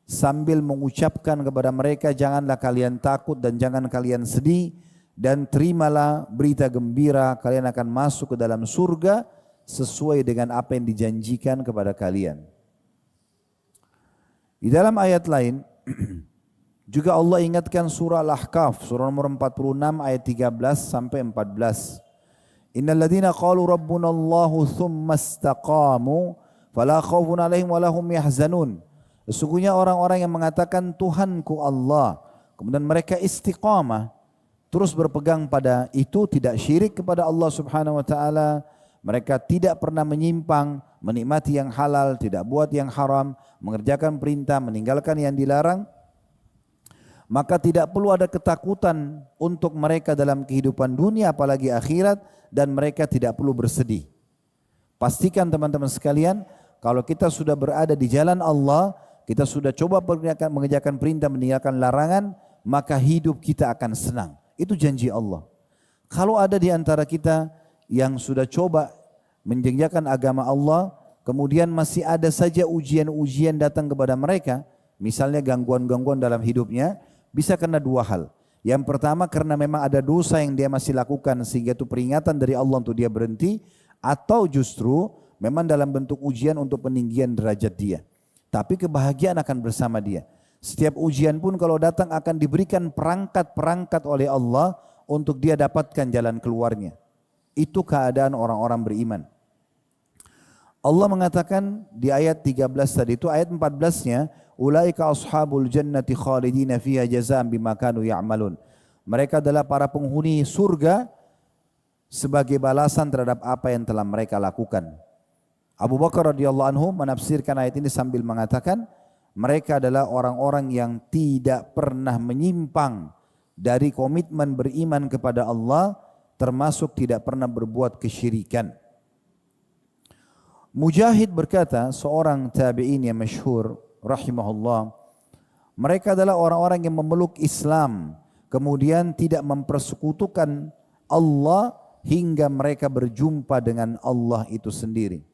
Speaker 1: sambil mengucapkan kepada mereka, janganlah kalian takut dan jangan kalian sedih, dan terimalah berita gembira, kalian akan masuk ke dalam surga sesuai dengan apa yang dijanjikan kepada kalian. Di dalam ayat lain juga Allah ingatkan surah Al-Ahqaf, surah nomor 46 ayat 13 sampai 14. Innal ladzina qalu rabbunallahu tsumma istaqamu fala khaufun 'alaihim wa lahum yahzanun. Sesungguhnya orang-orang yang mengatakan Tuhanku Allah, kemudian mereka istiqamah, terus berpegang pada itu, tidak syirik kepada Allah Subhanahu wa taala, mereka tidak pernah menyimpang, menikmati yang halal, tidak buat yang haram, mengerjakan perintah, meninggalkan yang dilarang, maka tidak perlu ada ketakutan untuk mereka dalam kehidupan dunia apalagi akhirat, dan mereka tidak perlu bersedih. Pastikan teman-teman sekalian, kalau kita sudah berada di jalan Allah, kita sudah coba mengerjakan perintah, meninggalkan larangan, maka hidup kita akan senang. Itu janji Allah. Kalau ada di antara kita yang sudah coba mengerjakan agama Allah, kemudian masih ada saja ujian-ujian datang kepada mereka, misalnya gangguan-gangguan dalam hidupnya, bisa karena dua hal. Yang pertama karena memang ada dosa yang dia masih lakukan sehingga itu peringatan dari Allah untuk dia berhenti, atau justru memang dalam bentuk ujian untuk peninggian derajat dia. Tapi kebahagiaan akan bersama dia. Setiap ujian pun kalau datang akan diberikan perangkat-perangkat oleh Allah untuk dia dapatkan jalan keluarnya. Itu keadaan orang-orang beriman. Allah mengatakan di ayat 13 tadi itu, ayat 14-nya, ulaika ashabul jannati khalidina fiha jazaa'an bima kanu ya'malun. Mereka adalah para penghuni surga sebagai balasan terhadap apa yang telah mereka lakukan. Abu Bakar radhiyallahu anhu menafsirkan ayat ini sambil mengatakan, mereka adalah orang-orang yang tidak pernah menyimpang dari komitmen beriman kepada Allah, termasuk tidak pernah berbuat kesyirikan. Mujahid berkata, seorang tabi'in yang masyhur rahimahullah, mereka adalah orang-orang yang memeluk Islam, kemudian tidak mempersekutukan Allah hingga mereka berjumpa dengan Allah itu sendiri.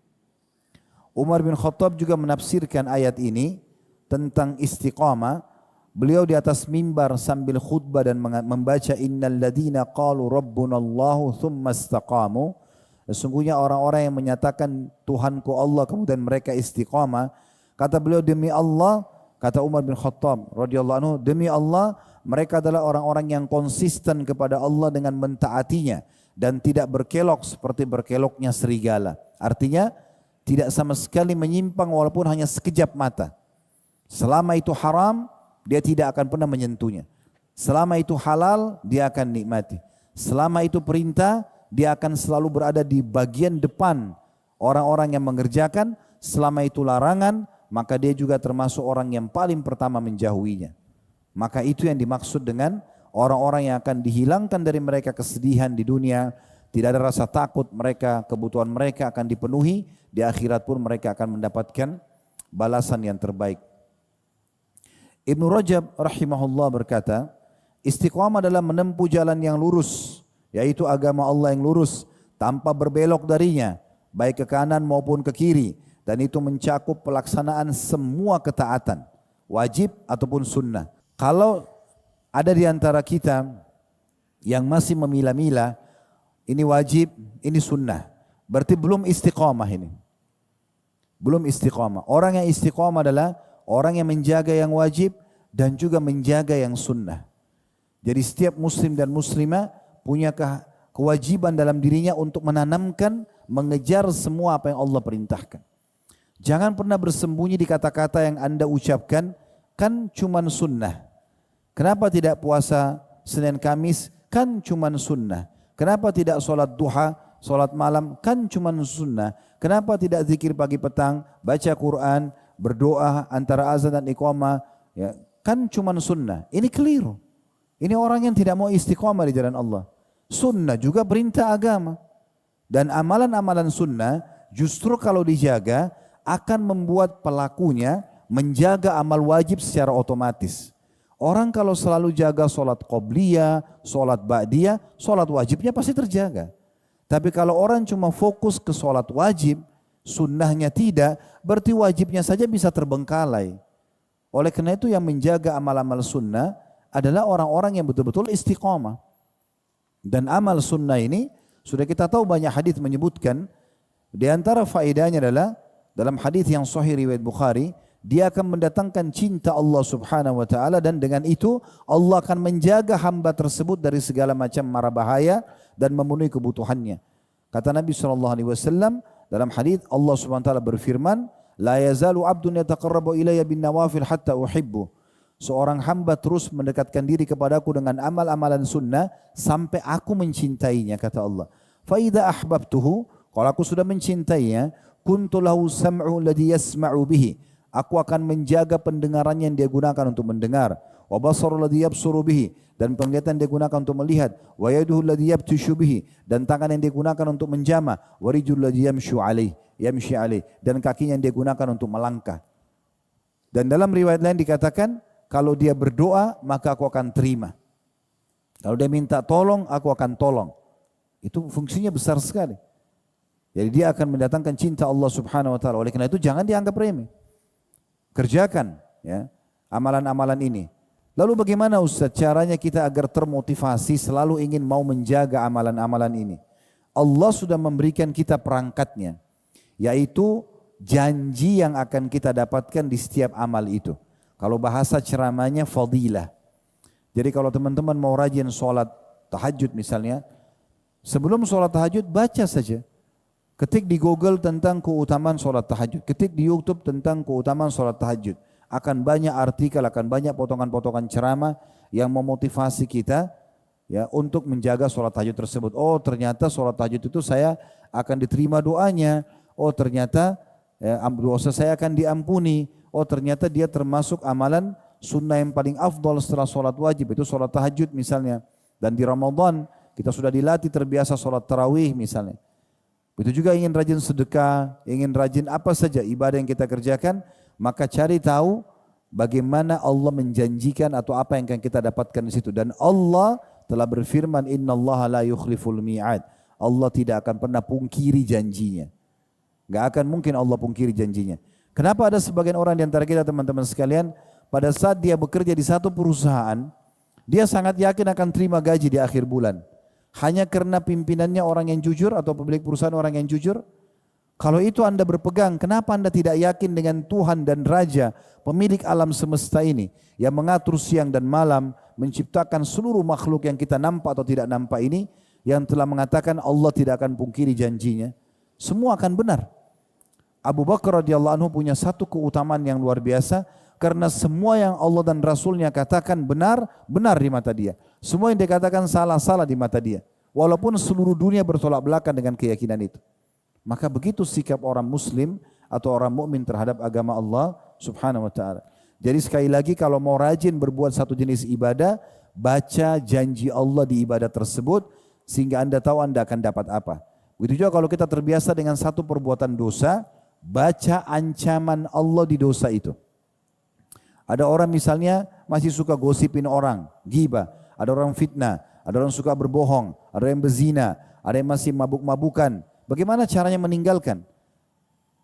Speaker 1: Umar bin Khattab juga menafsirkan ayat ini tentang istiqamah. Beliau di atas mimbar sambil khutbah dan membaca innal ladzina qalu rabbunallahu tsumma istaqamu. Sesungguhnya orang-orang yang menyatakan Tuhanku Allah kemudian mereka istiqamah. Kata beliau, demi Allah, kata Umar bin Khattab radhiyallahu anhu, demi Allah mereka adalah orang-orang yang konsisten kepada Allah dengan mentaatinya dan tidak berkelok seperti berkeloknya serigala. Artinya tidak sama sekali menyimpang walaupun hanya sekejap mata. Selama itu haram, dia tidak akan pernah menyentuhnya. Selama itu halal, dia akan nikmati. Selama itu perintah, dia akan selalu berada di bagian depan orang-orang yang mengerjakan. Selama itu larangan, maka dia juga termasuk orang yang paling pertama menjauhinya. Maka itu yang dimaksud dengan orang-orang yang akan dihilangkan dari mereka kesedihan di dunia. Tidak ada rasa takut, mereka, kebutuhan mereka akan dipenuhi. Di akhirat pun mereka akan mendapatkan balasan yang terbaik. Ibnu Rajab rahimahullah berkata, istiqamah adalah menempuh jalan yang lurus, yaitu agama Allah yang lurus, tanpa berbelok darinya, baik ke kanan maupun ke kiri. Dan itu mencakup pelaksanaan semua ketaatan, wajib ataupun sunnah. Kalau ada di antara kita yang masih memilah-milah, ini wajib, ini sunnah, berarti belum istiqamah ini. Belum istiqamah. Orang yang istiqamah adalah orang yang menjaga yang wajib dan juga menjaga yang sunnah. Jadi setiap muslim dan muslimah punya kewajiban dalam dirinya untuk menanamkan, mengejar semua apa yang Allah perintahkan. Jangan pernah bersembunyi di kata-kata yang Anda ucapkan, kan cuman sunnah. Kenapa tidak puasa Senin Kamis? Kan cuman sunnah. Kenapa tidak sholat duha, sholat malam? Kan cuman sunnah. Kenapa tidak zikir pagi petang, baca Quran, berdoa antara azan dan iqamah? Ya, kan cuman sunnah. Ini keliru. Ini orang yang tidak mau istiqamah di jalan Allah. Sunnah juga perintah agama. Dan amalan-amalan sunnah justru kalau dijaga akan membuat pelakunya menjaga amal wajib secara otomatis. Orang kalau selalu jaga sholat qobliyah, sholat ba'diyah, sholat wajibnya pasti terjaga. Tapi kalau orang cuma fokus ke sholat wajib, sunnahnya tidak, berarti wajibnya saja bisa terbengkalai. Oleh karena itu yang menjaga amal-amal sunnah adalah orang-orang yang betul-betul istiqamah. Dan amal sunnah ini sudah kita tahu banyak hadis menyebutkan, di antara faedahnya adalah dalam hadis yang sahih riwayat Bukhari, dia akan mendatangkan cinta Allah Subhanahu wa taala dan dengan itu Allah akan menjaga hamba tersebut dari segala macam mara bahaya dan memenuhi kebutuhannya. Kata Nabi SAW dalam hadis, Allah Subhanahu wa taala berfirman, la yazalu abdun yataqarrabu ilayya bin nawafil hatta uhibbu. Seorang hamba terus mendekatkan diri kepadaku dengan amal-amalan sunnah sampai aku mencintainya, kata Allah. Fa idza ahbabtuhu, kalau aku sudah mencintainya, kuntu lahu sam'u alladhi yasma'u bihi. Aku akan menjaga pendengarannya yang dia gunakan untuk mendengar. Wa basaru alladhi yabsuru bihi, dan penglihatan dia gunakan untuk melihat. Wa yaduhu alladhi yabtishu bihi, dan tangan yang dia gunakan untuk menjamah. Wa rijul alladhi yamshi alaih, dan kakinya yang dia gunakan untuk melangkah. Dan dalam riwayat lain dikatakan, kalau dia berdoa maka aku akan terima. Kalau dia minta tolong, aku akan tolong. Itu fungsinya besar sekali. Jadi dia akan mendatangkan cinta Allah Subhanahu wa taala. Oleh karena itu jangan dianggap remeh. Kerjakan ya amalan-amalan ini. Lalu bagaimana Ustaz caranya kita agar termotivasi selalu ingin mau menjaga amalan-amalan ini? Allah sudah memberikan kita perangkatnya, yaitu janji yang akan kita dapatkan di setiap amal itu. Kalau bahasa ceramahnya fadilah. Jadi kalau teman-teman mau rajin sholat tahajud misalnya, sebelum sholat tahajud baca saja. Ketik di Google tentang keutamaan sholat tahajud. Ketik di YouTube tentang keutamaan sholat tahajud. Akan banyak artikel, akan banyak potongan-potongan ceramah yang memotivasi kita ya untuk menjaga sholat tahajud tersebut. Oh ternyata sholat tahajud itu saya akan diterima doanya. Oh ternyata dosa saya akan diampuni. Oh ternyata dia termasuk amalan sunnah yang paling afdal setelah sholat wajib. Itu sholat tahajud misalnya. Dan di Ramadan kita sudah dilatih terbiasa sholat tarawih misalnya. Begitu juga ingin rajin sedekah, ingin rajin apa saja ibadah yang kita kerjakan, maka cari tahu bagaimana Allah menjanjikan atau apa yang akan kita dapatkan di situ. Dan Allah telah berfirman, innallaha la yukhliful mi'ad. Allah tidak akan pernah pungkiri janjinya. Gak akan mungkin Allah pungkiri janjinya. Kenapa ada sebagian orang di antara kita teman-teman sekalian, pada saat dia bekerja di satu perusahaan, dia sangat yakin akan terima gaji di akhir bulan. Hanya karena pimpinannya orang yang jujur atau pemilik perusahaan orang yang jujur? Kalau itu Anda berpegang, kenapa Anda tidak yakin dengan Tuhan dan Raja, pemilik alam semesta ini, yang mengatur siang dan malam, menciptakan seluruh makhluk yang kita nampak atau tidak nampak ini, yang telah mengatakan Allah tidak akan pungkiri janjinya. Semua akan benar. Abu Bakar radhiyallahu anhu punya satu keutamaan yang luar biasa, karena semua yang Allah dan Rasulnya katakan benar, benar di mata dia. Semua yang dikatakan salah, salah di mata dia. Walaupun seluruh dunia bertolak belakang dengan keyakinan itu. Maka begitu sikap orang muslim atau orang mukmin terhadap agama Allah Subhanahu wa taala. Jadi sekali lagi kalau mau rajin berbuat satu jenis ibadah, baca janji Allah di ibadah tersebut sehingga Anda tahu Anda akan dapat apa. Begitu juga kalau kita terbiasa dengan satu perbuatan dosa, baca ancaman Allah di dosa itu. Ada orang misalnya masih suka gosipin orang, ghibah, ada orang fitnah, ada orang suka berbohong, ada yang berzina, ada yang masih mabuk-mabukan. Bagaimana caranya meninggalkan?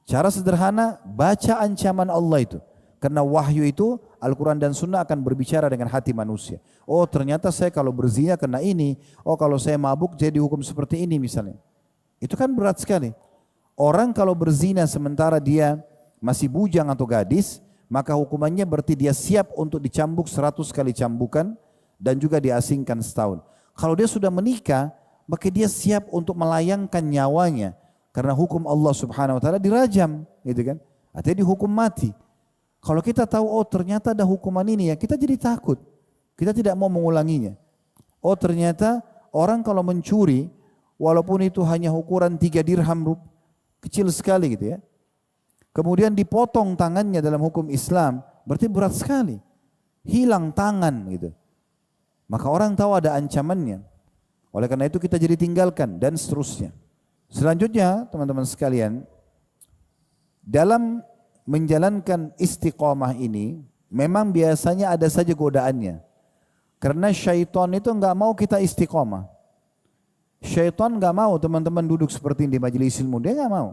Speaker 1: Cara sederhana, baca ancaman Allah itu. Karena wahyu itu, Al-Quran dan Sunnah akan berbicara dengan hati manusia. Oh ternyata saya kalau berzina kena ini, oh kalau saya mabuk jadi hukum seperti ini misalnya. Itu kan berat sekali. Orang kalau berzina sementara dia masih bujang atau gadis, maka hukumannya berarti dia siap untuk dicambuk 100 kali cambukan dan juga diasingkan setahun. Kalau dia sudah menikah, maka dia siap untuk melayangkan nyawanya karena hukum Allah Subhanahu wa taala dirajam, gitu kan? Artinya dihukum mati. Kalau kita tahu oh ternyata ada hukuman ini ya, kita jadi takut. Kita tidak mau mengulanginya. Oh ternyata orang kalau mencuri walaupun itu hanya ukuran 3 dirham, kecil sekali gitu ya. Kemudian dipotong tangannya dalam hukum Islam, berarti berat sekali. Hilang tangan gitu. Maka orang tahu ada ancamannya. Oleh karena itu kita jadi tinggalkan dan seterusnya. Selanjutnya teman-teman sekalian, dalam menjalankan istiqomah ini memang biasanya ada saja godaannya. Karena syaitan itu enggak mau kita istiqomah. Syaitan enggak mau teman-teman duduk seperti ini di majelis ilmu, dia enggak mau.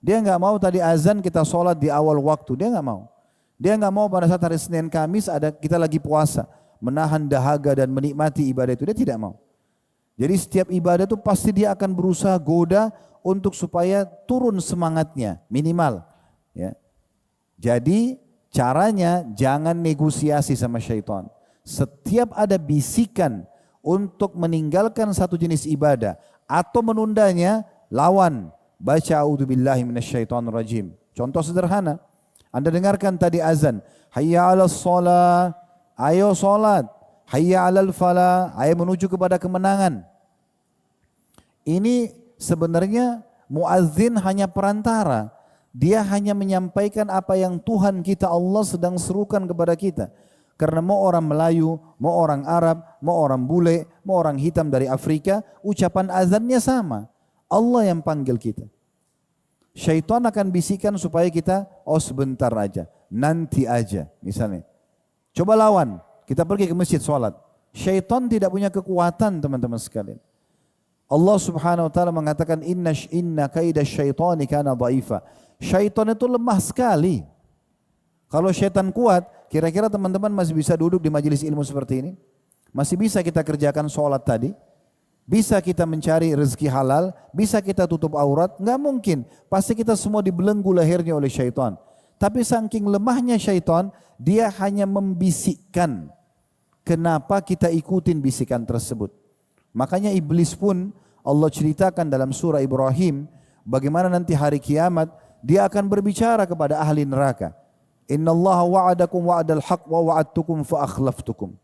Speaker 1: Dia enggak mau tadi azan kita sholat di awal waktu, dia enggak mau. Dia enggak mau pada saat hari Senin Kamis ada kita lagi puasa, menahan dahaga dan menikmati ibadah itu, dia tidak mau. Jadi setiap ibadah itu pasti dia akan berusaha goda untuk supaya turun semangatnya minimal. Ya. Jadi caranya jangan negosiasi sama syaitan. Setiap ada bisikan untuk meninggalkan satu jenis ibadah atau menundanya, lawan. Baca a'udzubillahi minasyaitonirrajim. Contoh sederhana, Anda dengarkan tadi azan, hayya 'alas shalah, ayo salat. Hayya 'alal falah, ayo menuju kepada kemenangan. Ini sebenarnya muazzin hanya perantara. Dia hanya menyampaikan apa yang Tuhan kita Allah sedang serukan kepada kita. Karena mau orang Melayu, mau orang Arab, mau orang bule, mau orang hitam dari Afrika, ucapan azannya sama. Allah yang panggil kita. Syaitan akan bisikan supaya kita, oh sebentar aja, nanti aja misalnya. Coba lawan, kita pergi ke masjid sholat. Syaitan tidak punya kekuatan teman-teman sekalian. Allah Subhanahu wa taala mengatakan inna kaida syaitani kana dhaifa. Syaitan itu lemah sekali. Kalau syaitan kuat, kira-kira teman-teman masih bisa duduk di majelis ilmu seperti ini? Masih bisa kita kerjakan sholat tadi? Bisa kita mencari rezeki halal? Bisa kita tutup aurat? Enggak mungkin. Pasti kita semua dibelenggu lahirnya oleh syaitan. Tapi saking lemahnya syaitan, dia hanya membisikkan. Kenapa kita ikutin bisikan tersebut? Makanya iblis pun Allah ceritakan dalam surah Ibrahim, bagaimana nanti hari kiamat dia akan berbicara kepada ahli neraka. Innallaha wa'adakum wa'adal haq wa wa'adtukum fa akhlaftukum.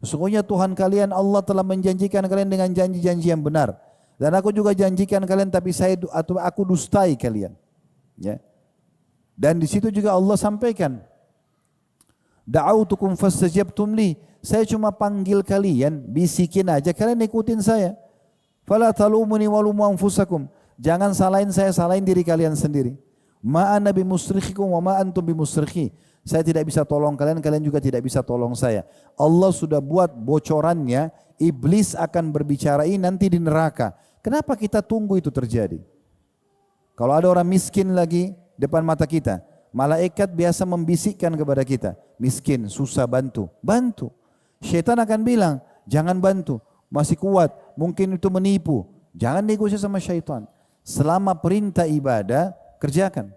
Speaker 1: Sesungguhnya Tuhan kalian Allah telah menjanjikan kalian dengan janji-janji yang benar. Dan aku juga janjikan kalian tapi aku dustai kalian. Ya. Dan di situ juga Allah sampaikan, da'autukum fastajabtum li. Saya cuma panggil kalian, bisikin aja, kalian ikutin saya. Fala talumuni walumu anfusakum. Jangan salahin saya, salahin diri kalian sendiri. Ma ana bimusrikhikum wa ma antum bimusrikhi. Saya tidak bisa tolong kalian, kalian juga tidak bisa tolong saya. Allah sudah buat bocorannya, iblis akan berbicara ini nanti di neraka. Kenapa kita tunggu itu terjadi? Kalau ada orang miskin lagi depan mata kita, malaikat biasa membisikkan kepada kita, miskin, susah, bantu. Bantu. Syaitan akan bilang, jangan bantu, masih kuat, mungkin itu menipu. Jangan negosiasi sama syaitan. Selama perintah ibadah, kerjakan.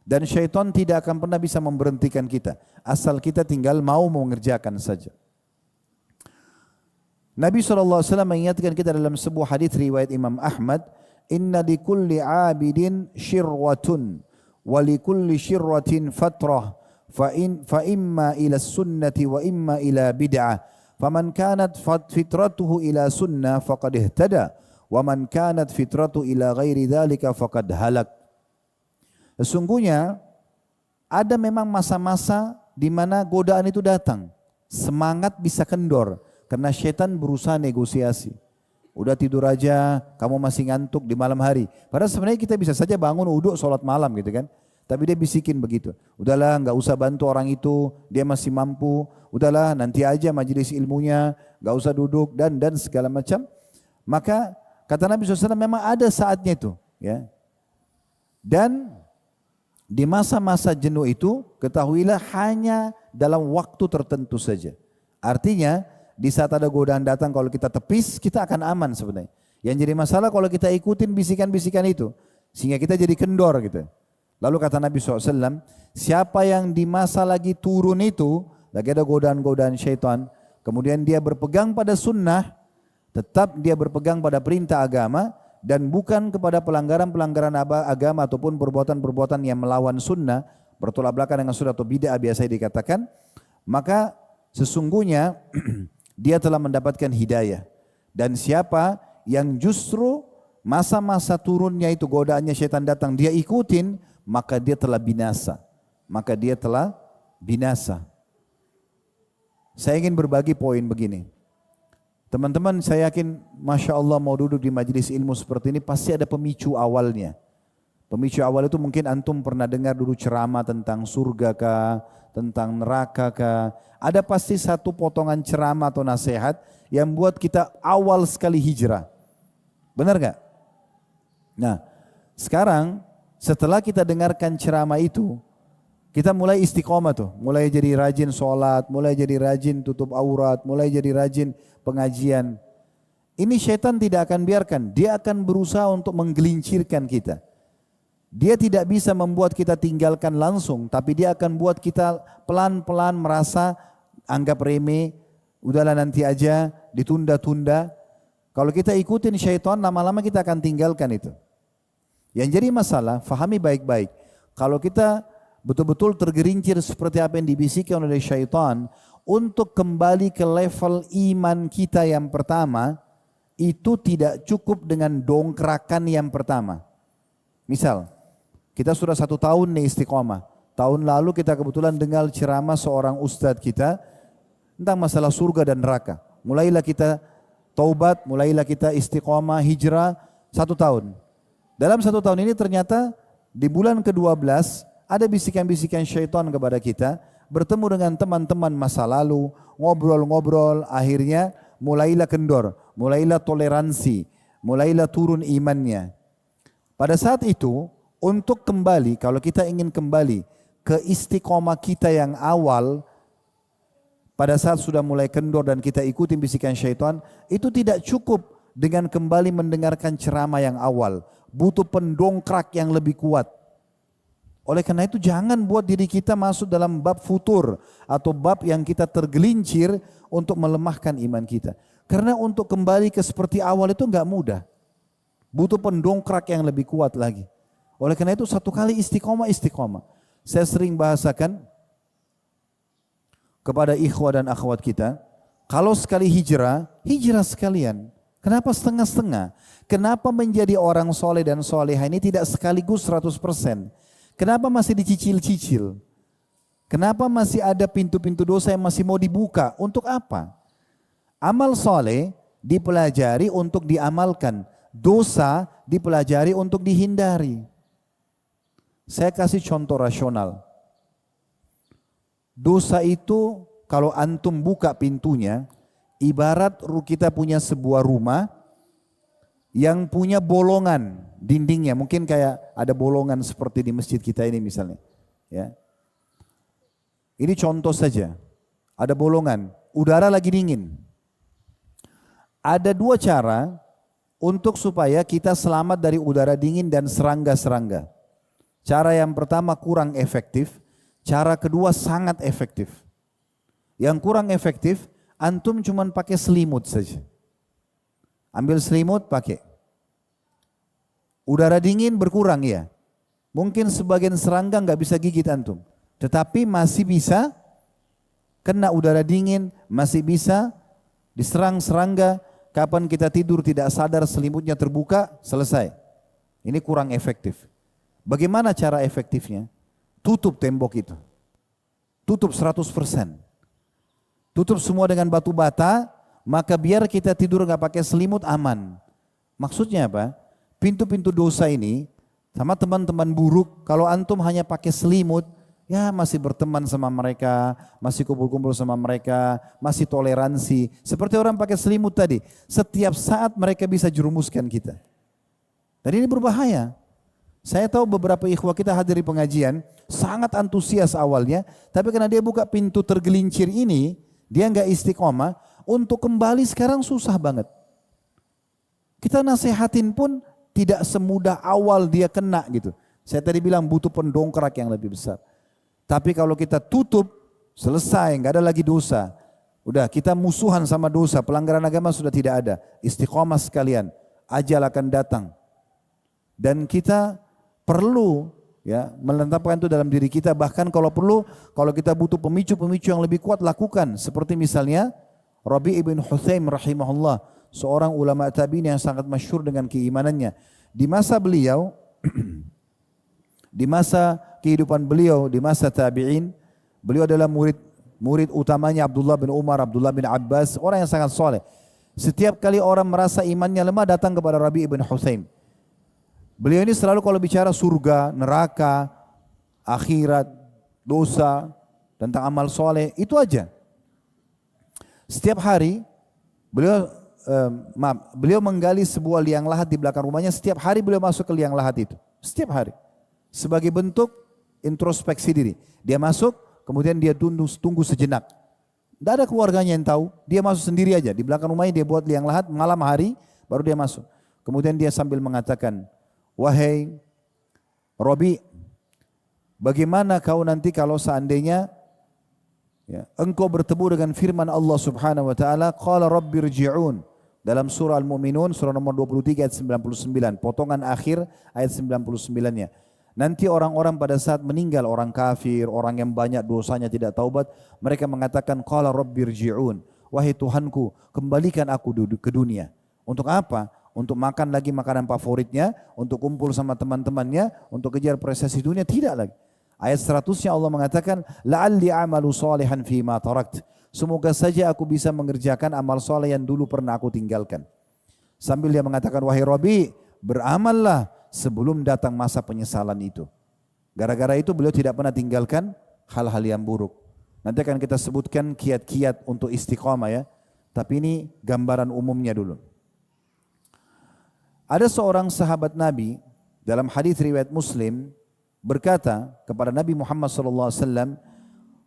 Speaker 1: Dan syaitan tidak akan pernah bisa memberhentikan kita. Asal kita tinggal mau mengerjakan saja. Nabi SAW mengingatkan kita dalam sebuah hadis riwayat Imam Ahmad, inna di kulli abidin syirwatun, wa li kulli syirwatin fatrah, fa imma ila sunnati wa imma ila bid'ah. Faman kanat fitratuhu ila sunnah faqad ihtada, wa man kanat fitratu ila ghairi dhalika faqad halak. Sesungguhnya ada memang masa-masa di mana godaan itu datang. Semangat bisa kendor karena syaitan berusaha negosiasi. Udah tidur aja, kamu masih ngantuk di malam hari. Padahal sebenarnya kita bisa saja bangun uduk sholat malam gitu kan. Tapi dia bisikin begitu. Udahlah nggak usah bantu orang itu, dia masih mampu. Udahlah nanti aja majelis ilmunya, nggak usah duduk dan segala macam. Maka kata Nabi SAW memang ada saatnya itu. Ya. Dan di masa-masa jenuh itu, ketahuilah hanya dalam waktu tertentu saja. Artinya, di saat ada godaan datang, kalau kita tepis, kita akan aman sebenarnya. Yang jadi masalah kalau kita ikutin bisikan-bisikan itu, sehingga kita jadi kendor gitu. Lalu kata Nabi SAW, siapa yang di masa lagi turun itu, lagi ada godaan-godaan syaitan, kemudian dia berpegang pada sunnah, tetap dia berpegang pada perintah agama, dan bukan kepada pelanggaran-pelanggaran agama ataupun perbuatan-perbuatan yang melawan sunnah, bertolak belakang dengan sunnah atau bid'ah biasa dikatakan, maka sesungguhnya dia telah mendapatkan hidayah. Dan siapa yang justru masa-masa turunnya itu godaannya syaitan datang, dia ikutin, maka dia telah binasa. Maka dia telah binasa. Saya ingin berbagi poin begini. Teman-teman, saya yakin Masya Allah mau duduk di majelis ilmu seperti ini pasti ada pemicu awalnya. Pemicu awal itu mungkin antum pernah dengar dulu ceramah tentang surga kah, tentang neraka kah. Ada pasti satu potongan ceramah atau nasihat yang buat kita awal sekali hijrah. Benar gak? Nah, sekarang setelah kita dengarkan ceramah itu, kita mulai istiqomah tuh, mulai jadi rajin sholat, mulai jadi rajin tutup aurat, mulai jadi rajin pengajian. Ini syaitan tidak akan biarkan, dia akan berusaha untuk menggelincirkan kita. Dia tidak bisa membuat kita tinggalkan langsung, tapi dia akan buat kita pelan-pelan merasa anggap remeh, udahlah nanti aja, ditunda-tunda. Kalau kita ikutin syaitan, lama-lama kita akan tinggalkan itu. Yang jadi masalah, fahami baik-baik. Kalau kita betul-betul tergerincir seperti apa yang dibisikkan oleh syaitan, untuk kembali ke level iman kita yang pertama, itu tidak cukup dengan dongkrakan yang pertama. Misal, kita sudah 1 tahun nih istiqomah. Tahun lalu kita kebetulan dengar ceramah seorang ustadz kita tentang masalah surga dan neraka. Mulailah kita taubat, mulailah kita istiqomah, hijrah 1 tahun. Dalam 1 tahun ini ternyata di bulan ke-12 ada bisikan-bisikan syaitan kepada kita, bertemu dengan teman-teman masa lalu, ngobrol-ngobrol, akhirnya mulailah kendor, mulailah toleransi, mulailah turun imannya. Pada saat itu, untuk kembali, kalau kita ingin kembali ke istiqomah kita yang awal, pada saat sudah mulai kendor dan kita ikuti bisikan syaitan, itu tidak cukup dengan kembali mendengarkan ceramah yang awal. Butuh pendongkrak yang lebih kuat. Oleh karena itu jangan buat diri kita masuk dalam bab futur atau bab yang kita tergelincir untuk melemahkan iman kita. Karena untuk kembali ke seperti awal itu enggak mudah. Butuh pendongkrak yang lebih kuat lagi. Oleh karena itu 1 kali istiqomah. Saya sering bahasakan kepada ikhwah dan akhwat kita, kalau sekali hijrah sekalian. Kenapa setengah-setengah? Kenapa menjadi orang soleh dan solehah ini tidak sekaligus 100%? Kenapa masih dicicil-cicil? Kenapa masih ada pintu-pintu dosa yang masih mau dibuka? Untuk apa? Amal soleh dipelajari untuk diamalkan. Dosa dipelajari untuk dihindari. Saya kasih contoh rasional. Dosa itu kalau antum buka pintunya, ibarat kita punya sebuah rumah yang punya bolongan dindingnya, mungkin kayak ada bolongan seperti di masjid kita ini misalnya. Ya. Ini contoh saja, ada bolongan, udara lagi dingin. Ada 2 cara untuk supaya kita selamat dari udara dingin dan serangga-serangga. Cara yang pertama kurang efektif, cara kedua sangat efektif. Yang kurang efektif, antum cuma pakai selimut saja. Ambil selimut pakai. Udara dingin berkurang ya. Mungkin sebagian serangga nggak bisa gigit antum. Tetapi masih bisa kena udara dingin, masih bisa diserang serangga. Kapan kita tidur tidak sadar selimutnya terbuka, selesai. Ini kurang efektif. Bagaimana cara efektifnya? Tutup tembok itu. Tutup 100%. Tutup semua dengan batu bata, maka biar kita tidur nggak pakai selimut aman. Maksudnya apa? Pintu-pintu dosa ini sama teman-teman buruk, kalau antum hanya pakai selimut, ya masih berteman sama mereka, masih kumpul-kumpul sama mereka, masih toleransi. Seperti orang pakai selimut tadi, setiap saat mereka bisa jerumuskan kita. Dan ini berbahaya. Saya tahu beberapa ikhwah kita hadir di pengajian, sangat antusias awalnya, tapi karena dia buka pintu tergelincir ini, dia enggak istiqomah, untuk kembali sekarang susah banget. Kita nasihatin pun tidak semudah awal dia kena gitu. Saya tadi bilang butuh pendongkrak yang lebih besar. Tapi kalau kita tutup, selesai, enggak ada lagi dosa. Udah kita musuhan sama dosa, pelanggaran agama sudah tidak ada. Istiqomah sekalian, ajal akan datang. Dan kita perlu ya menetapkan itu dalam diri kita. Bahkan kalau perlu, kalau kita butuh pemicu-pemicu yang lebih kuat, lakukan. Seperti misalnya Rabi' ibn Hutsaim rahimahullah, seorang ulama tabi'in yang sangat masyhur dengan keimanannya. Di masa beliau, di masa kehidupan beliau, di masa tabi'in, beliau adalah murid utamanya Abdullah bin Umar, Abdullah bin Abbas, orang yang sangat soleh. Setiap kali orang merasa imannya lemah datang kepada Rabi' ibn Hutsaim. Beliau ini selalu kalau bicara surga, neraka, akhirat, dosa, tentang amal soleh, itu aja. Setiap hari beliau menggali sebuah liang lahat di belakang rumahnya. Setiap hari beliau masuk ke liang lahat itu. Setiap hari. Sebagai bentuk introspeksi diri. Dia masuk, kemudian dia tunggu sejenak. Tidak ada keluarganya yang tahu. Dia masuk sendiri aja. Di belakang rumahnya dia buat liang lahat, malam hari baru dia masuk. Kemudian dia sambil mengatakan, wahai Rabi', bagaimana kau nanti kalau seandainya ya, engkau bertemu dengan firman Allah subhanahu wa ta'ala, qala rabbirji'un. Dalam surah Al-Mu'minun, surah nomor 23 ayat 99. Potongan akhir ayat 99-nya. Nanti orang-orang pada saat meninggal, orang kafir, orang yang banyak dosanya tidak taubat, mereka mengatakan, qala rabbirji'un. Wahai Tuhanku, kembalikan aku ke dunia. Untuk apa? Untuk makan lagi makanan favoritnya, untuk kumpul sama teman-temannya, untuk kejar prestasi dunia, tidak lagi. Ayat 100-nya Allah mengatakan, la'alli amalu salihan fima tarakt. Semoga saja aku bisa mengerjakan amal soleh yang dulu pernah aku tinggalkan. Sambil dia mengatakan, wahai Rabi', beramallah sebelum datang masa penyesalan itu. Gara-gara itu beliau tidak pernah tinggalkan hal-hal yang buruk. Nanti akan kita sebutkan kiat-kiat untuk istiqamah ya. Tapi ini gambaran umumnya dulu. Ada seorang sahabat Nabi dalam hadis riwayat Muslim berkata kepada Nabi Muhammad SAW,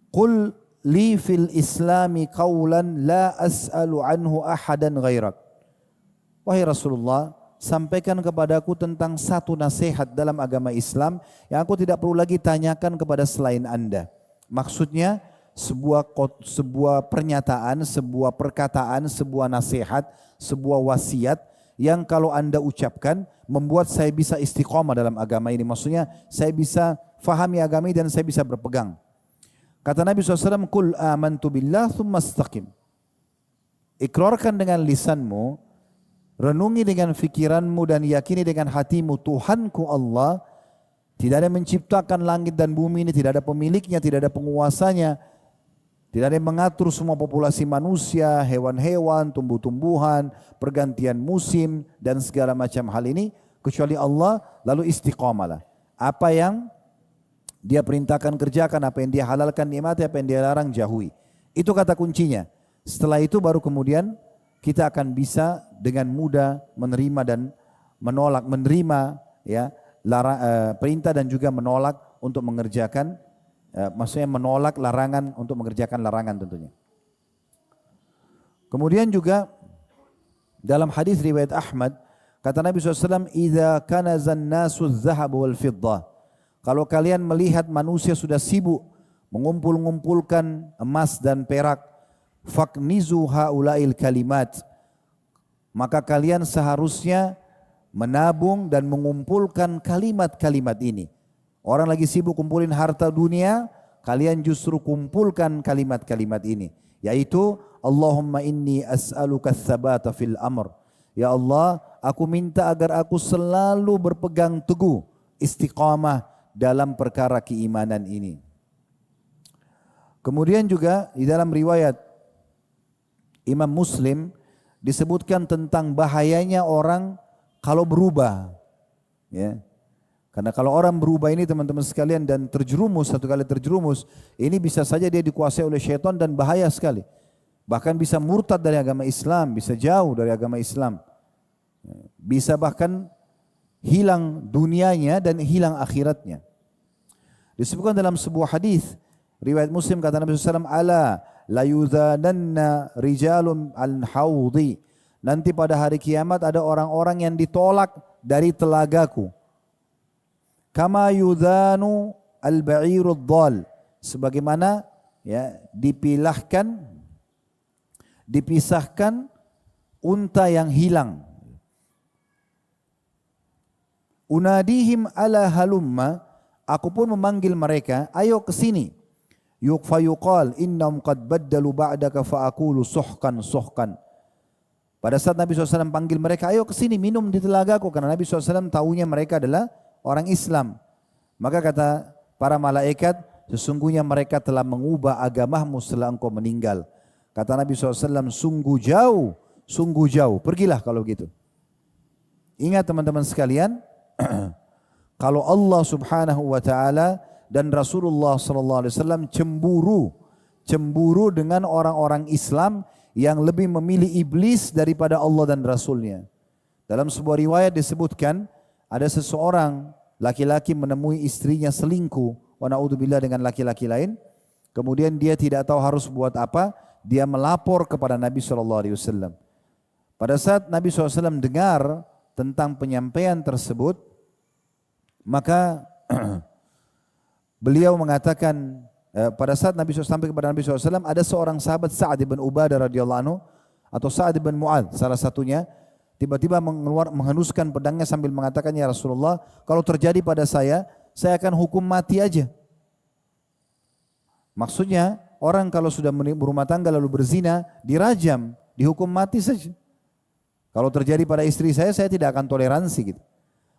Speaker 1: "Qul li fil Islami qawlan la as'alu anhu ahadan ghairak." Wahai Rasulullah, sampaikan kepadaku tentang satu nasihat dalam agama Islam yang aku tidak perlu lagi tanyakan kepada selain Anda. Maksudnya sebuah pernyataan, sebuah perkataan, sebuah nasihat, sebuah wasiat yang kalau Anda ucapkan membuat saya bisa istiqomah dalam agama ini. Maksudnya saya bisa fahami agama ini dan saya bisa berpegang. Kata Nabi SAW, "Qul amantu billah thumma istaqim." Ikrarkan dengan lisanmu, renungi dengan fikiranmu dan yakini dengan hatimu, Tuhanku Allah, tidak ada yang menciptakan langit dan bumi ini, tidak ada pemiliknya, tidak ada penguasanya, tidak ada yang mengatur semua populasi manusia, hewan-hewan, tumbuh-tumbuhan, pergantian musim dan segala macam hal ini kecuali Allah. Lalu istiqamalah. Apa yang dia perintahkan kerjakan, apa yang dia halalkan nikmati, apa yang dia larang jauhi. Itu kata kuncinya. Setelah itu baru kemudian kita akan bisa dengan mudah menerima dan menolak, menerima ya perintah dan juga menolak untuk mengerjakan. Maksudnya menolak larangan untuk mengerjakan larangan tentunya. Kemudian juga dalam hadis riwayat Ahmad, kata Nabi SAW, "Idza kanazan nasu dzahab wal fiddah." Kalau kalian melihat manusia sudah sibuk mengumpulkan emas dan perak, faknizu haulail kalimat. Maka kalian seharusnya menabung dan mengumpulkan kalimat-kalimat ini. Orang lagi sibuk kumpulin harta dunia, kalian justru kumpulkan kalimat-kalimat ini. Yaitu, Allahumma inni as'aluka tsabata fil amr. Ya Allah, aku minta agar aku selalu berpegang teguh, istiqamah dalam perkara keimanan ini. Kemudian juga di dalam riwayat Imam Muslim disebutkan tentang bahayanya orang kalau berubah. Ya. Karena kalau orang berubah ini teman-teman sekalian dan terjerumus, satu kali terjerumus, ini bisa saja dia dikuasai oleh syaitan dan bahaya sekali. Bahkan bisa murtad dari agama Islam, bisa jauh dari agama Islam. Bisa bahkan hilang dunianya dan hilang akhiratnya. Disebutkan dalam sebuah hadis riwayat Muslim kata Nabi SAW, "Ala la yudhananna rijalun al-hawdi." Nanti pada hari kiamat ada orang-orang yang ditolak dari telagaku. Kama yudhanu al-ba'irud dhal, sebagaimana ya dipilahkan dipisahkan unta yang hilang. Unadihim ala halumma, aku pun memanggil mereka, ayo ke sini. Fayuqal innahum qad baddalu ba'daka fa'aqulu suhkan suhkan. Pada saat Nabi SAW panggil mereka, ayo ke sini minum di telagaku, karena Nabi SAW tahunya mereka adalah orang Islam. Maka kata para malaikat, sesungguhnya mereka telah mengubah agamamu setelah engkau meninggal. Kata Nabi SAW, sungguh jauh, pergilah kalau gitu. Ingat teman-teman sekalian, kalau Allah Subhanahu wa taala dan Rasulullah sallallahu alaihi wasallam cemburu dengan orang-orang Islam yang lebih memilih iblis daripada Allah dan Rasulnya. Dalam sebuah riwayat disebutkan ada seseorang laki-laki menemui istrinya selingkuh, wa naudzubillah, dengan laki-laki lain. Kemudian dia tidak tahu harus buat apa, dia melapor kepada Nabi sallallahu alaihi wasallam. Pada saat Nabi SAW dengar tentang penyampaian tersebut, maka beliau mengatakan, pada saat Nabi SAW sampai kepada Nabi SAW, ada seorang sahabat Sa'ad bin Ubadah radhiyallahu anhu atau Sa'ad bin Mu'adz salah satunya, tiba-tiba menghenuskan pedangnya sambil mengatakan, ya Rasulullah, kalau terjadi pada saya akan hukum mati aja. Maksudnya orang kalau sudah berumah tangga lalu berzina, dirajam, dihukum mati saja. Kalau terjadi pada istri saya tidak akan toleransi gitu.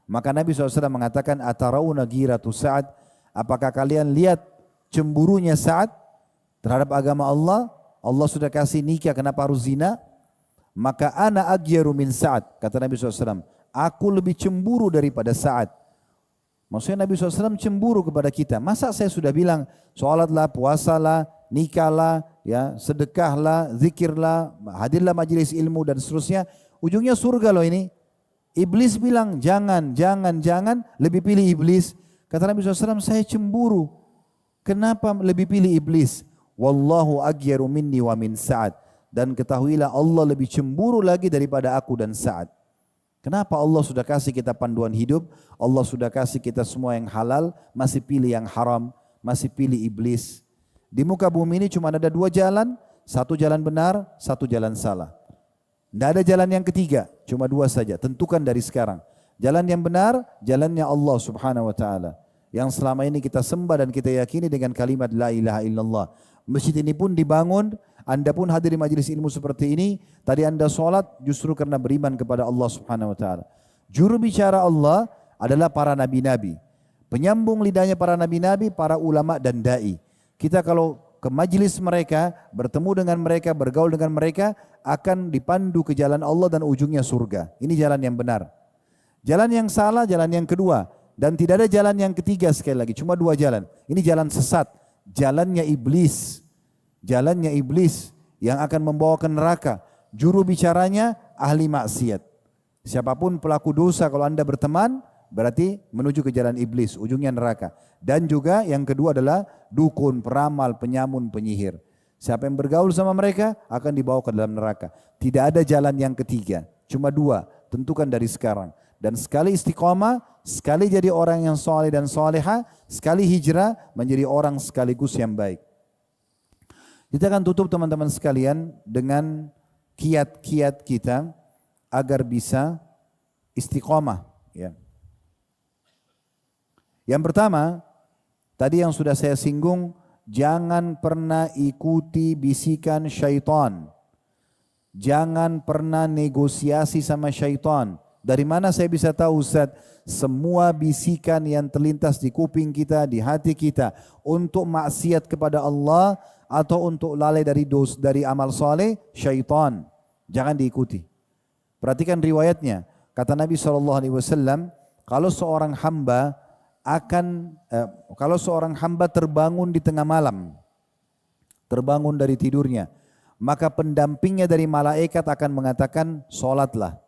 Speaker 1: Maka Nabi SAW mengatakan, atarauna giratu Sa'ad, apakah kalian lihat cemburunya Sa'ad terhadap agama Allah? Allah sudah kasih nikah, kenapa harus zina? Maka ana agyaru min Sa'ad, kata Nabi SAW, aku lebih cemburu daripada Sa'ad. Maksudnya Nabi SAW cemburu kepada kita. Masa saya sudah bilang, sholatlah, puasalah, nikahlah, ya, sedekahlah, zikirlah, hadirlah majelis ilmu dan seterusnya, ujungnya surga loh ini. Iblis bilang jangan, lebih pilih iblis. Kata Nabi SAW, saya cemburu. Kenapa lebih pilih iblis? Wallahu aghyaru minni wa min Sa'ad. Dan ketahuilah Allah lebih cemburu lagi daripada aku dan Sa'ad. Kenapa Allah sudah kasih kita panduan hidup, Allah sudah kasih kita semua yang halal, masih pilih yang haram, masih pilih iblis. Di muka bumi ini cuma ada dua jalan, satu jalan benar, satu jalan salah. Tidak ada jalan yang ketiga, cuma dua saja. Tentukan dari sekarang. Jalan yang benar, jalannya Allah Subhanahu wa taala. Yang selama ini kita sembah dan kita yakini dengan kalimat la ilaha illallah. Masjid ini pun dibangun, Anda pun hadir di majelis ilmu seperti ini. Tadi Anda sholat justru karena beriman kepada Allah Subhanahu wa taala. Juru bicara Allah adalah para nabi-nabi. Penyambung lidahnya para nabi-nabi, para ulama dan dai. Kita kalau ke majelis mereka, bertemu dengan mereka, bergaul dengan mereka, akan dipandu ke jalan Allah dan ujungnya surga. Ini jalan yang benar. Jalan yang salah, jalan yang kedua. Dan tidak ada jalan yang ketiga sekali lagi, cuma dua jalan. Ini jalan sesat, jalannya iblis. Jalannya iblis yang akan membawa ke neraka. Juru bicaranya ahli maksiat. Siapapun pelaku dosa kalau Anda berteman, berarti menuju ke jalan iblis, ujungnya neraka. Dan juga yang kedua adalah dukun, peramal, penyamun, penyihir. Siapa yang bergaul sama mereka akan dibawa ke dalam neraka. Tidak ada jalan yang ketiga, cuma dua, tentukan dari sekarang. Dan sekali istiqomah, sekali jadi orang yang soleh dan soleha, sekali hijrah menjadi orang sekaligus yang baik. Kita akan tutup teman-teman sekalian dengan kiat-kiat kita agar bisa istiqomah. Ya. Yang pertama, tadi yang sudah saya singgung, jangan pernah ikuti bisikan syaitan. Jangan pernah negosiasi sama syaitan. Dari mana saya bisa tahu Ustaz? Semua bisikan yang terlintas di kuping kita, di hati kita untuk maksiat kepada Allah atau untuk lalai dari amal soleh, syaitan. Jangan diikuti. Perhatikan riwayatnya. Kata Nabi SAW, kalau seorang hamba terbangun di tengah malam, terbangun dari tidurnya, maka pendampingnya dari malaikat akan mengatakan, sholatlah.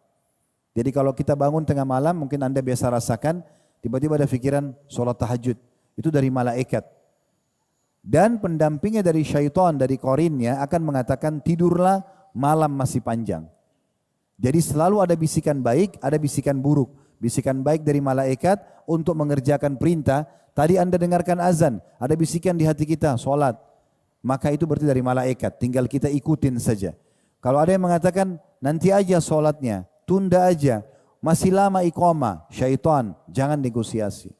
Speaker 1: Jadi kalau kita bangun tengah malam, mungkin Anda biasa rasakan, tiba-tiba ada pikiran sholat tahajud. Itu dari malaikat. Dan pendampingnya dari syaitan, dari korinnya akan mengatakan, tidurlah, malam masih panjang. Jadi selalu ada bisikan baik, ada bisikan buruk. Bisikan baik dari malaikat untuk mengerjakan perintah. Tadi Anda dengarkan azan, ada bisikan di hati kita, sholat. Maka itu berarti dari malaikat, tinggal kita ikutin saja. Kalau ada yang mengatakan nanti aja sholatnya, tunda aja, masih lama iqamah, syaitan, jangan negosiasi.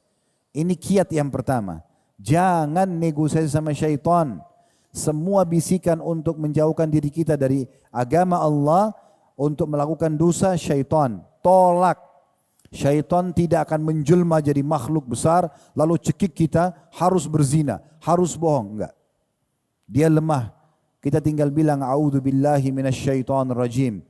Speaker 1: Ini kiat yang pertama. Jangan negosiasi sama syaitan. Semua bisikan untuk menjauhkan diri kita dari agama Allah, untuk melakukan dosa, syaitan. Tolak. Syaitan tidak akan menjelma jadi makhluk besar, lalu cekik kita harus berzina, harus bohong. Enggak. Dia lemah. Kita tinggal bilang, a'udzubillahi minasyaitonir rajim.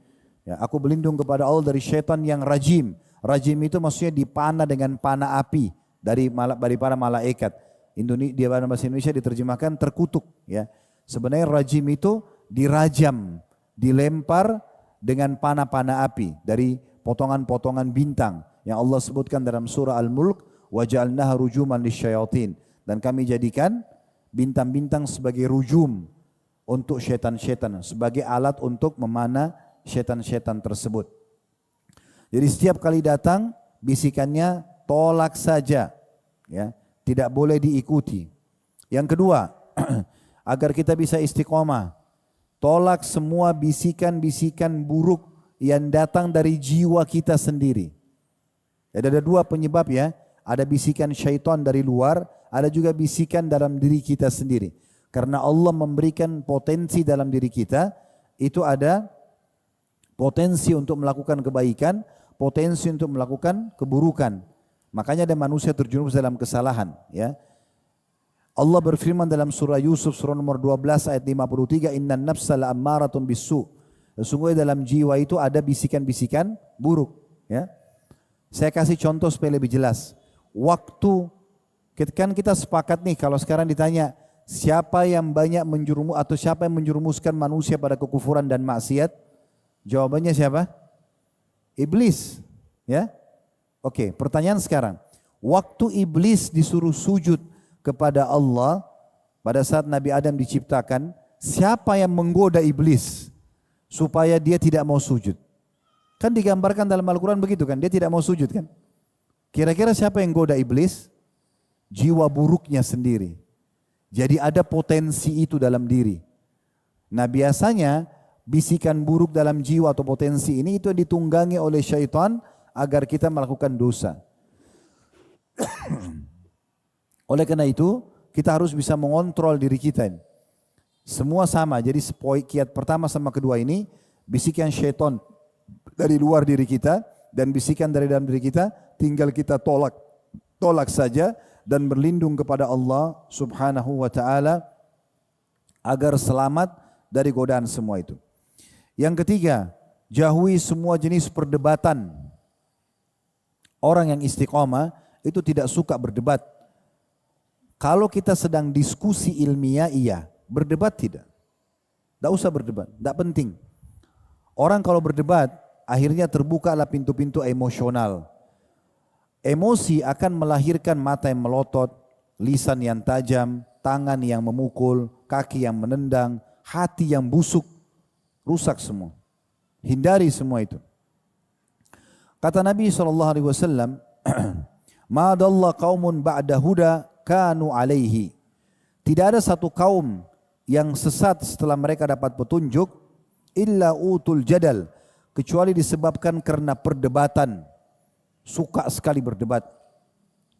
Speaker 1: Ya, aku berlindung kepada Allah dari syaitan yang rajim. Rajim itu maksudnya dipana dengan panah api dari para malaikat. Di bahasa Indonesia diterjemahkan terkutuk. Ya, sebenarnya rajim itu dirajam, dilempar dengan panah-panah api dari potongan-potongan bintang yang Allah sebutkan dalam surah Al-Mulk, wa ja'alnaha rujuman lisyayatin. Dan kami jadikan bintang-bintang sebagai rujum untuk syaitan-syaitan, sebagai alat untuk memanah syaitan-syaitan tersebut. Jadi setiap kali datang bisikannya tolak saja, ya, tidak boleh diikuti. Yang kedua, agar kita bisa istiqomah, tolak semua bisikan-bisikan buruk yang datang dari jiwa kita sendiri. Ada dua penyebab ya, ada bisikan syaitan dari luar, ada juga bisikan dalam diri kita sendiri. Karena Allah memberikan potensi dalam diri kita, itu ada potensi untuk melakukan kebaikan, potensi untuk melakukan keburukan. Makanya ada manusia terjerumus dalam kesalahan. Ya. Allah berfirman dalam surah Yusuf, surah nomor 12 ayat 53, Innan nafsa la'ammaratun bisu. Sesungguhnya dalam jiwa itu ada bisikan-bisikan buruk. Ya. Saya kasih contoh supaya lebih jelas. Waktu, kan kita sepakat nih kalau sekarang ditanya, siapa yang banyak atau siapa yang menjerumuskan manusia pada kekufuran dan maksiat? Jawabannya siapa? Iblis. Ya. Oke, pertanyaan sekarang. Waktu iblis disuruh sujud kepada Allah pada saat Nabi Adam diciptakan, siapa yang menggoda iblis supaya dia tidak mau sujud? Kan digambarkan dalam Al-Quran begitu kan, dia tidak mau sujud kan? Kira-kira siapa yang goda iblis? Jiwa buruknya sendiri. Jadi ada potensi itu dalam diri. Nah biasanya bisikan buruk dalam jiwa atau potensi ini itu ditunggangi oleh syaitan agar kita melakukan dosa. Oleh karena itu kita harus bisa mengontrol diri kita. Semua sama, jadi kiat pertama sama kedua ini, bisikan syaitan dari luar diri kita dan bisikan dari dalam diri kita, tinggal kita tolak saja dan berlindung kepada Allah Subhanahu wa taala agar selamat dari godaan semua itu. Yang ketiga, jauhi semua jenis perdebatan. Orang yang istiqomah itu tidak suka berdebat. Kalau kita sedang diskusi ilmiah iya, berdebat tidak. Tidak usah berdebat, tidak penting. Orang kalau berdebat akhirnya terbukalah pintu-pintu emosional. Emosi akan melahirkan mata yang melotot, lisan yang tajam, tangan yang memukul, kaki yang menendang, hati yang busuk, rusak semua. Hindari semua itu. Kata Nabi SAW, Ma dalla qaumun ba'da huda kanu alaihi. Tidak ada satu kaum yang sesat setelah mereka dapat petunjuk, illa utul jadal, kecuali disebabkan karena perdebatan. Suka sekali berdebat.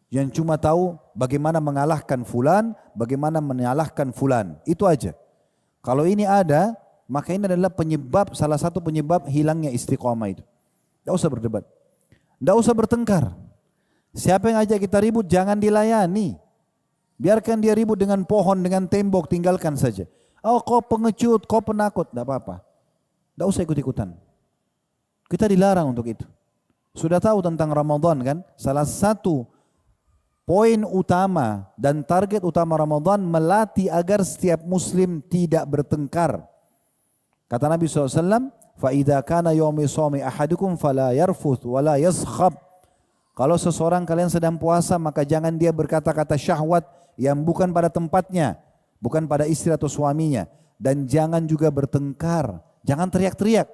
Speaker 1: Yang cuma tahu bagaimana mengalahkan fulan, bagaimana menyalahkan fulan. Itu aja. Kalau ini ada, maka ini adalah salah satu penyebab hilangnya istiqomah itu. Tidak usah berdebat. Tidak usah bertengkar. Siapa yang ajak kita ribut, jangan dilayani. Biarkan dia ribut dengan pohon, dengan tembok, tinggalkan saja. Oh kau pengecut, kau penakut. Tidak apa-apa. Tidak usah ikut-ikutan. Kita dilarang untuk itu. Sudah tahu tentang Ramadan kan? Salah satu poin utama dan target utama Ramadan melatih agar setiap muslim tidak bertengkar. Kata Nabi SAW, فَإِذَا كَانَ يَوْمِ صَوْمِ أَحَدُكُمْ فَلَا يَرْفُثْ وَلَا يَصْخَبْ. Kalau seseorang kalian sedang puasa, maka jangan dia berkata-kata syahwat yang bukan pada tempatnya, bukan pada istri atau suaminya. Dan jangan juga bertengkar, jangan teriak-teriak,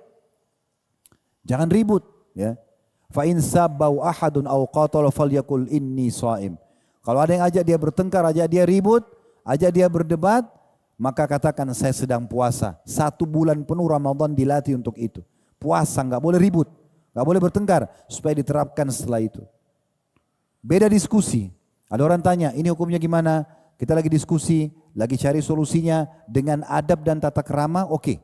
Speaker 1: jangan ribut. Ya. Fa in sabbau ahadun aw qatala falyakul inni shaim. Kalau ada yang ajak dia bertengkar, ajak dia ribut, ajak dia berdebat, maka katakan saya sedang puasa. 1 bulan penuh Ramadan dilatih untuk itu. Puasa, nggak boleh ribut, nggak boleh bertengkar, supaya diterapkan setelah itu. Beda diskusi. Ada orang tanya, ini hukumnya gimana? Kita lagi diskusi, lagi cari solusinya dengan adab dan tata krama, oke.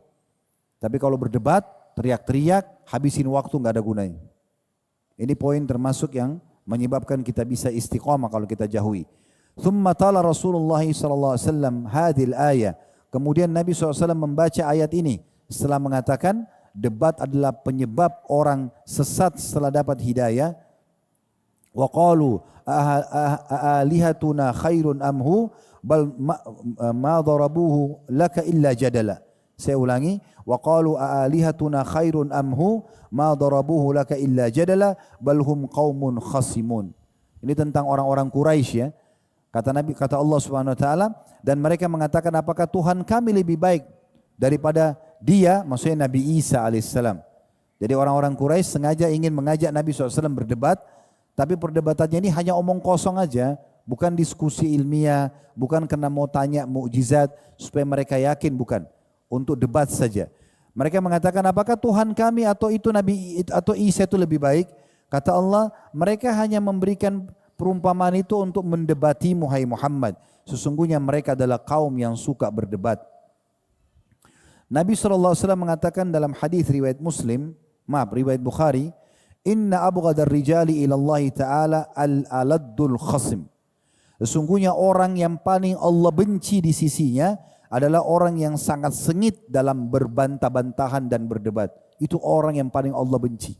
Speaker 1: Tapi kalau berdebat, teriak-teriak, habisin waktu, nggak ada gunanya. Ini poin termasuk yang menyebabkan kita bisa istiqamah kalau kita jauhi. Thumma tala Rasulullah SAW hadil ayat. Kemudian Nabi SAW membaca ayat ini setelah mengatakan debat adalah penyebab orang sesat setelah dapat hidayah. Wa qalu alihatuna khairun amhu bal ma darabuhu laka illa jadala. Saya ulangi, wa qalu alihatuna khairun amhu ma darabuhu laka illa jadala bal hum qaumun khasimun. Ini tentang orang-orang Quraisy ya. Kata Nabi, kata Allah Subhanahu wa taala, dan mereka mengatakan apakah Tuhan kami lebih baik daripada dia, maksudnya Nabi Isa alaihissalam. Jadi orang-orang Quraisy sengaja ingin mengajak Nabi SAW berdebat, tapi perdebatannya ini hanya omong kosong aja, bukan diskusi ilmiah, bukan karena mau tanya mukjizat supaya mereka yakin, bukan. Untuk debat saja. Mereka mengatakan apakah Tuhan kami atau itu Nabi atau Isa itu lebih baik? Kata Allah, mereka hanya memberikan perumpamaan itu untuk mendebatimu hai Muhammad. Sesungguhnya mereka adalah kaum yang suka berdebat. Nabi SAW mengatakan dalam hadis riwayat Muslim, riwayat Bukhari, Inna abghadar rijali ilallahi ta'ala al-aladdul khasim. Sesungguhnya orang yang paling Allah benci di sisinya adalah orang yang sangat sengit dalam berbantah-bantahan dan berdebat. Itu orang yang paling Allah benci.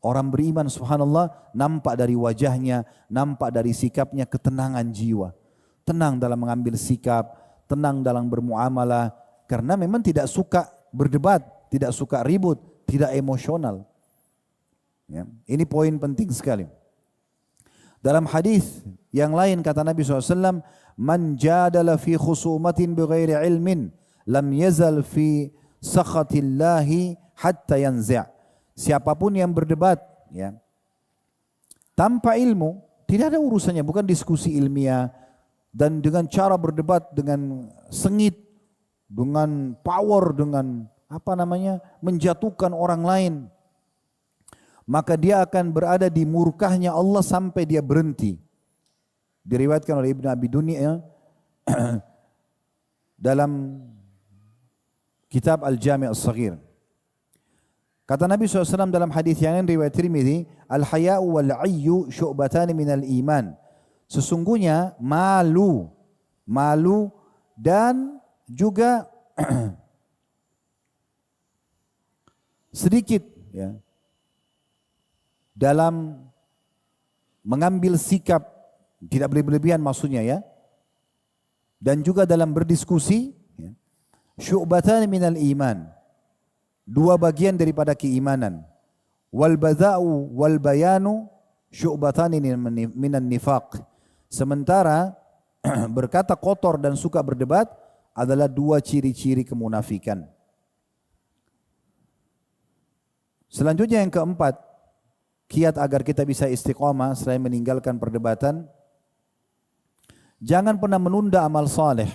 Speaker 1: Orang beriman subhanallah nampak dari wajahnya, nampak dari sikapnya ketenangan jiwa. Tenang dalam mengambil sikap, tenang dalam bermuamalah. Karena memang tidak suka berdebat, tidak suka ribut, tidak emosional. Ya, ini poin penting sekali. Dalam hadis yang lain kata Nabi SAW, Man jadala fi khusumatin bighairi ilmin, lam yazal fi sakhatillahi hatta yanzi'. Siapapun yang berdebat ya, tanpa ilmu, tidak ada urusannya, bukan diskusi ilmiah, dan dengan cara berdebat dengan sengit, dengan power, dengan menjatuhkan orang lain, maka dia akan berada di murkahnya Allah sampai dia berhenti. Diriwayatkan oleh Ibn Abi Dunya dalam kitab Al-Jami' As-Saghir. Kata Nabi SAW dalam hadis yang lain riwayat Tirmidzi, al-haya'u wal-'ayyu syu'batani minal iman. Sesungguhnya malu dan juga sedikit ya, dalam mengambil sikap, tidak berlebihan maksudnya ya, dan juga dalam berdiskusi ya, syu'batani minal iman. 2 bagian daripada keimanan. Wal bada'u wal bayanu syu'batani minan nifaq. Sementara berkata kotor dan suka berdebat adalah 2 ciri-ciri kemunafikan. Selanjutnya yang keempat, kiat agar kita bisa istiqamah selain meninggalkan perdebatan, jangan pernah menunda amal saleh.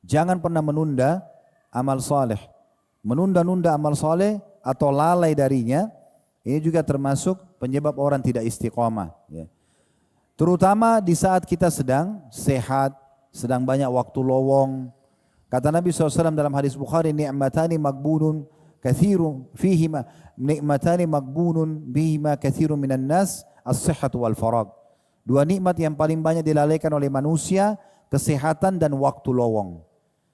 Speaker 1: Jangan pernah menunda amal saleh. Menunda-nunda amal soleh atau lalai darinya, ini juga termasuk penyebab orang tidak istiqamah. Ya. Terutama di saat kita sedang sehat, sedang banyak waktu lowong. Kata Nabi SAW dalam hadis Bukhari, ni'matani magbunun kathirun fihima, ni'matani magbunun bihima kathirun minan nas, as-sihhatu wal farag. 2 nikmat yang paling banyak dilalaikan oleh manusia, kesehatan dan waktu lowong.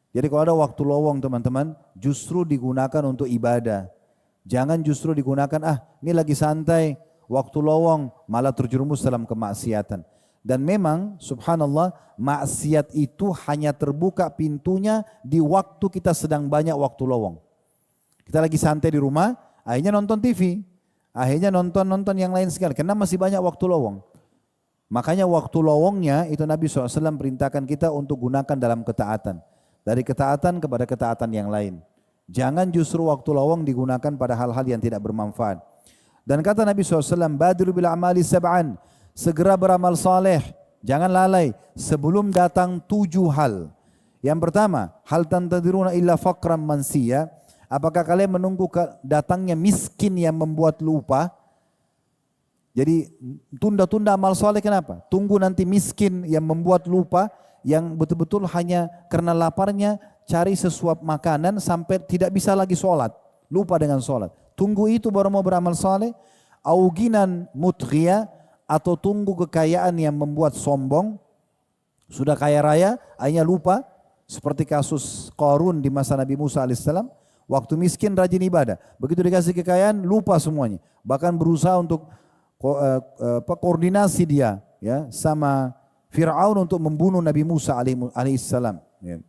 Speaker 1: Jadi kalau ada waktu lowong teman-teman, justru digunakan untuk ibadah. Jangan justru digunakan, ini lagi santai, waktu lowong, malah terjerumus dalam kemaksiatan. Dan memang subhanallah, maksiat itu hanya terbuka pintunya di waktu kita sedang banyak waktu lowong. Kita lagi santai di rumah, akhirnya nonton TV, akhirnya nonton yang lain sekali, karena masih banyak waktu lowong. Makanya waktu lowongnya itu Nabi SAW perintahkan kita untuk gunakan dalam ketaatan. Dari ketaatan kepada ketaatan yang lain. Jangan justru waktu lowong digunakan pada hal-hal yang tidak bermanfaat. Dan kata Nabi SAW, Badiru bil amali sab'an, segera beramal saleh, jangan lalai sebelum datang 7 hal. Yang pertama, hal tantadiruna illa faqran mansiya. Apakah kalian menunggu datangnya miskin yang membuat lupa? Jadi tunda-tunda amal soleh kenapa? Tunggu nanti miskin yang membuat lupa, yang betul-betul hanya karena laparnya cari sesuap makanan sampai tidak bisa lagi sholat. Lupa dengan sholat. Tunggu itu baru mau beramal soleh. Auginan mutghiyah, atau tunggu kekayaan yang membuat sombong. Sudah kaya raya, akhirnya lupa. Seperti kasus Qarun di masa Nabi Musa alaihissalam. Waktu miskin rajin ibadah. Begitu dikasih kekayaan lupa semuanya. Bahkan berusaha untuk koordinasi dia ya sama Fir'aun untuk membunuh Nabi Musa alaihissalam. Ya.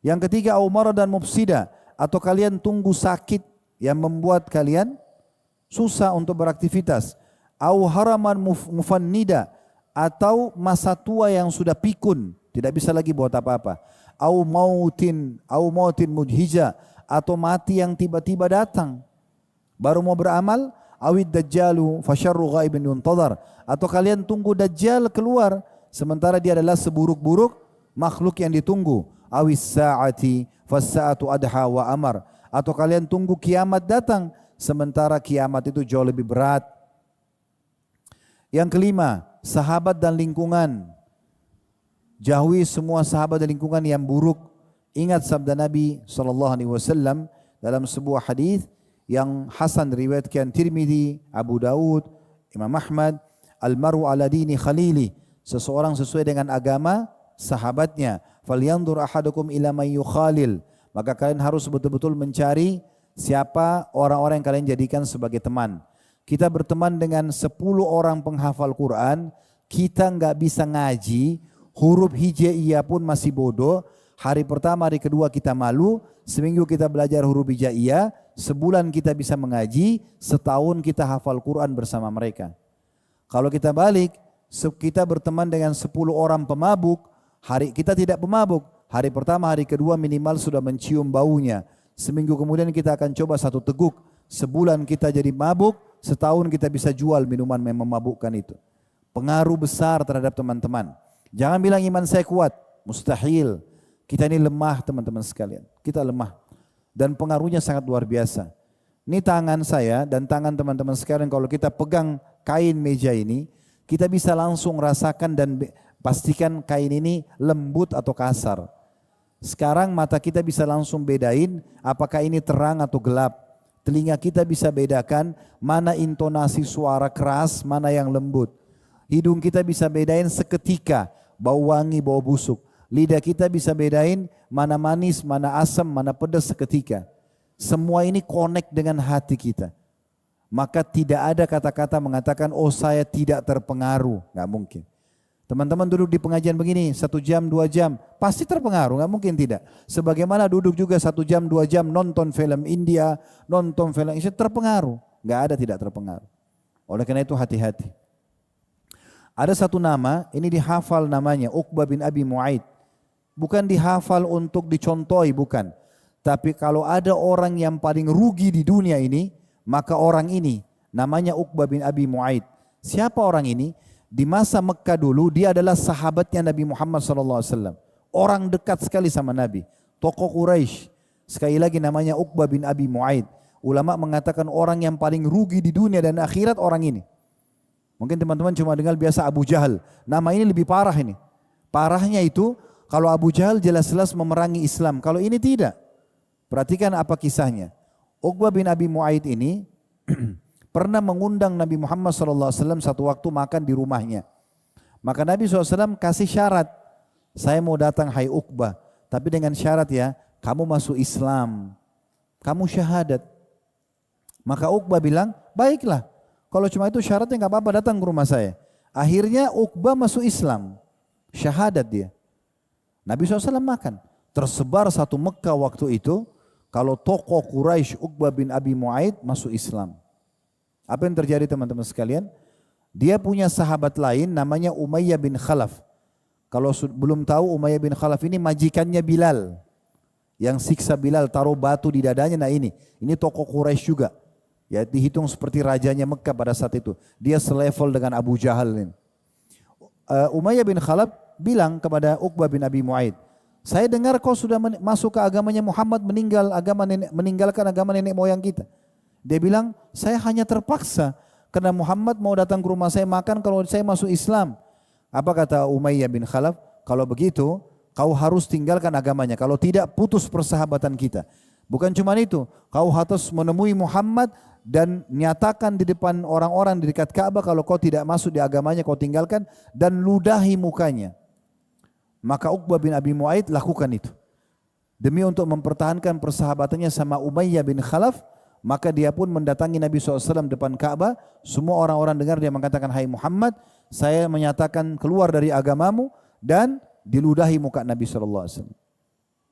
Speaker 1: Yang ketiga, Umar dan mufsida, atau kalian tunggu sakit yang membuat kalian susah untuk beraktivitas. Au haraman mufannida, atau masa tua yang sudah pikun, tidak bisa lagi buat apa-apa. Au mautin mujhija, atau mati yang tiba-tiba datang. Baru mau beramal, awid dajjalu fasyarru ghaibin yuntadhar, atau kalian tunggu dajjal keluar sementara dia adalah seburuk-buruk makhluk yang ditunggu. Awis saati fasaatu adha wa amar, atau kalian tunggu kiamat datang sementara kiamat itu jauh lebih berat. Yang kelima, sahabat dan lingkungan. Jauhi semua sahabat dan lingkungan yang buruk. Ingat sabda Nabi SAW dalam sebuah hadis yang hasan riwayatkan Tirmidzi, Abu Daud, Imam Ahmad, al-maru ala dini khalili, seseorang sesuai dengan agama sahabatnya. Falyanzur ahadukum ila man yukhalil, maka kalian harus betul-betul mencari siapa orang-orang yang kalian jadikan sebagai teman. Kita berteman dengan 10 orang penghafal Quran, kita nggak bisa ngaji, huruf hijaiyah pun masih bodoh. Hari pertama, hari kedua kita malu, seminggu kita belajar huruf hijaiyah, sebulan kita bisa mengaji, setahun kita hafal Quran bersama mereka. Kalau kita balik, kita berteman dengan 10 orang pemabuk, hari kita tidak pemabuk, hari pertama, hari kedua minimal sudah mencium baunya. Seminggu kemudian kita akan coba 1 teguk, sebulan kita jadi mabuk, setahun kita bisa jual minuman yang memabukkan itu. Pengaruh besar terhadap teman-teman. Jangan bilang iman saya kuat, mustahil. Kita ini lemah teman-teman sekalian, kita lemah. Dan pengaruhnya sangat luar biasa. Ini tangan saya dan tangan teman-teman sekalian, kalau kita pegang kain meja ini, kita bisa langsung rasakan dan pastikan kain ini lembut atau kasar. Sekarang mata kita bisa langsung bedain apakah ini terang atau gelap. Telinga kita bisa bedakan mana intonasi suara keras, mana yang lembut. Hidung kita bisa bedain seketika bau wangi, bau busuk. Lidah kita bisa bedain mana manis, mana asam, mana pedas seketika. Semua ini connect dengan hati kita. Maka tidak ada kata-kata mengatakan, oh saya tidak terpengaruh. Nggak mungkin. Teman-teman duduk di pengajian begini 1 jam, 2 jam. Pasti terpengaruh, nggak mungkin tidak. Sebagaimana duduk juga 1 jam, 2 jam nonton film India, nonton film Indonesia, terpengaruh. Nggak ada tidak terpengaruh. Oleh karena itu hati-hati. Ada satu nama, ini dihafal namanya, Uqbah bin Abi Mu'aid. Bukan dihafal untuk dicontohi, bukan. Tapi kalau ada orang yang paling rugi di dunia ini, maka orang ini namanya Uqbah bin Abi Mu'aid. Siapa orang ini? Di masa Mekah dulu dia adalah sahabatnya Nabi Muhammad SAW. Orang dekat sekali sama Nabi. Tokoh Quraisy. Sekali lagi namanya Uqbah bin Abi Mu'aid. Ulama mengatakan orang yang paling rugi di dunia dan akhirat orang ini. Mungkin teman-teman cuma dengar biasa Abu Jahal. Nama ini lebih parah ini. Parahnya itu kalau Abu Jahal jelas-jelas memerangi Islam. Kalau ini tidak. Perhatikan apa kisahnya. Uqbah bin Abi Mu'aid ini pernah mengundang Nabi Muhammad SAW satu waktu makan di rumahnya. Maka Nabi SAW kasih syarat. Saya mau datang hai Uqbah. Tapi dengan syarat ya, kamu masuk Islam. Kamu syahadat. Maka Uqbah bilang, baiklah. Kalau cuma itu syaratnya nggak apa-apa, datang ke rumah saya. Akhirnya Uqbah masuk Islam. Syahadat dia. Nabi SAW makan. Tersebar satu Mekah waktu itu. Kalau tokoh Quraisy Uqbah bin Abi Mu'aid masuk Islam. Apa yang terjadi teman-teman sekalian? Dia punya sahabat lain namanya Umayyah bin Khalaf. Kalau belum tahu, Umayyah bin Khalaf ini majikannya Bilal. Yang siksa Bilal, taruh batu di dadanya. Nah ini tokoh Quraisy juga. Ya dihitung seperti rajanya Mekah pada saat itu. Dia selevel dengan Abu Jahal ini. Umayyah bin Khalaf bilang kepada Uqbah bin Abi Mu'aid, Saya dengar kau sudah masuk ke agamanya Muhammad, meninggalkan agama nenek moyang kita. Dia bilang, saya hanya terpaksa karena Muhammad mau datang ke rumah saya makan kalau saya masuk Islam. Apa kata Umayyah bin Khalaf? Kalau begitu, kau harus tinggalkan agamanya. Kalau tidak, putus persahabatan kita. Bukan cuma itu, kau harus menemui Muhammad dan nyatakan di depan orang-orang di dekat Ka'bah kalau kau tidak masuk di agamanya, kau tinggalkan dan ludahi mukanya. Maka Uqbah bin Abi Mu'aid lakukan itu. Demi untuk mempertahankan persahabatannya sama Umayyah bin Khalaf, maka dia pun mendatangi Nabi SAW depan Ka'bah. Semua orang-orang dengar dia mengatakan, hai Muhammad, saya menyatakan keluar dari agamamu, dan diludahi muka Nabi SAW.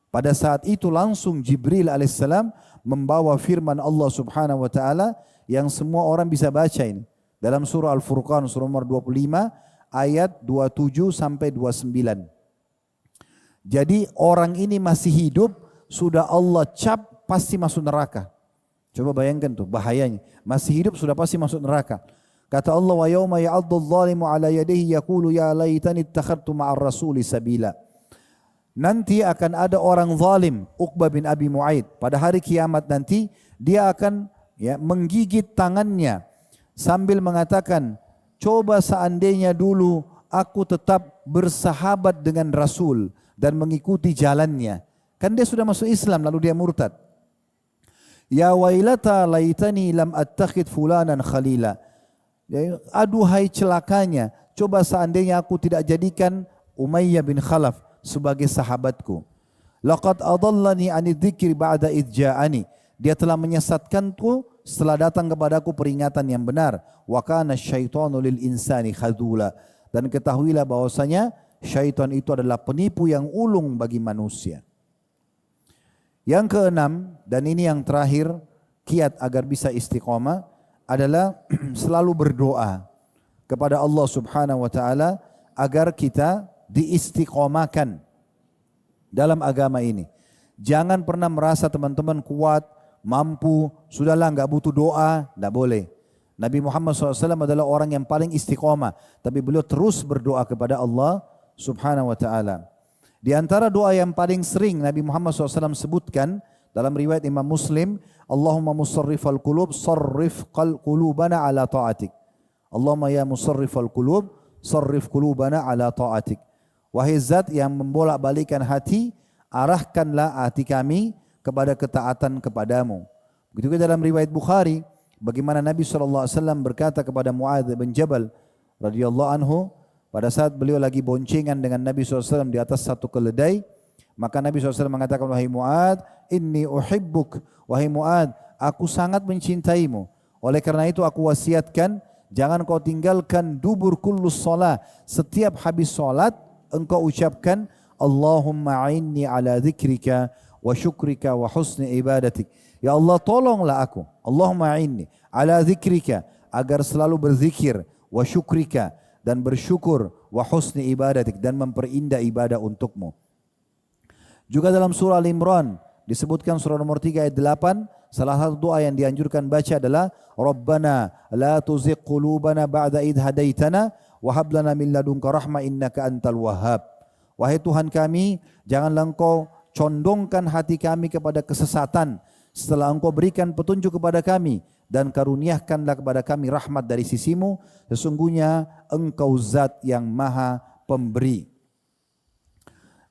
Speaker 1: Pada saat itu langsung Jibril alaihissalam membawa firman Allah Subhanahu wa taala yang semua orang bisa baca ini dalam surah Al-Furqan surah nomor 25 ayat 27 sampai 29. Jadi orang ini masih hidup, sudah Allah cap pasti masuk neraka. Coba bayangkan tuh bahayanya. Masih hidup sudah pasti masuk neraka. Kata Allah, wa yauma ya'addu adh-dhalimu ala yadihi yaqulu ya laitani ittakhadtu ma'ar rasuli sabila. Nanti akan ada orang zalim, Uqbah bin Abi Mu'aid. Pada hari kiamat nanti dia akan menggigit tangannya sambil mengatakan, coba seandainya dulu aku tetap bersahabat dengan Rasul dan mengikuti jalannya. Kan dia sudah masuk Islam lalu dia murtad. Ya wailata laitani lam attakhid fulanan khalila. Aduhai celakanya, coba seandainya aku tidak jadikan Umayyah bin Khalaf sebagai sahabatku. Laqad adallani anidh-dzikri ba'da idh ja'ani. Dia telah menyesatkanku setelah datang kepadaku peringatan yang benar. Wa kana syaitanu lil insani khadula. Dan ketahuilah bahwasanya syaitan itu adalah penipu yang ulung bagi manusia. Yang keenam, dan ini yang terakhir, kiat agar bisa istiqomah adalah selalu berdoa kepada Allah Subhanahu wa taala agar kita diistiqomahkan dalam agama ini. Jangan pernah merasa teman-teman kuat, mampu, sudahlah enggak butuh doa, enggak boleh. Nabi Muhammad SAW adalah orang yang paling istiqomah, tapi beliau terus berdoa kepada Allah Subhanahu wa taala. Di antara doa yang paling sering Nabi Muhammad SAW sebutkan dalam riwayat Imam Muslim, Allahumma musarrifal qulub sarrif qulubana ala ta'atik. Allahumma ya musarrifal qulub sarrif qulubana ala ta'atik. Wahai zat yang membolak-balikan hati, arahkanlah hati kami kepada ketaatan kepadamu. Begitu juga dalam riwayat Bukhari, bagaimana Nabi SAW berkata kepada Mu'adz bin Jabal radhiyallahu anhu, pada saat beliau lagi boncengan dengan Nabi SAW di atas satu keledai, maka Nabi SAW mengatakan, wahai Mu'adz, inni uhibbuk, wahai Mu'adz, aku sangat mencintaimu. Oleh karena itu aku wasiatkan, jangan kau tinggalkan dubur kullus salat, setiap habis salat engkau ucapkan Allahumma a'inni ala dzikrika wa syukrika wa husni ibadatik. Ya Allah, tolonglah aku. Allahumma a'inni ala dzikrika, agar selalu berzikir, wa syukrika, dan bersyukur, wa husni ibadatik, dan memperindah ibadah untukmu. Juga dalam surah Al-Imran disebutkan surah nomor 3 ayat 8, salah satu doa yang dianjurkan baca adalah Rabbana la tuzigh qulubana ba'da idh hadaitana wa hab lana min ladunka rahmah innaka antal wahhab. Wahai Tuhan kami, janganlah Engkau condongkan hati kami kepada kesesatan setelah Engkau berikan petunjuk kepada kami, dan karuniakanlah kepada kami rahmat dari sisimu, sesungguhnya Engkau zat yang maha pemberi.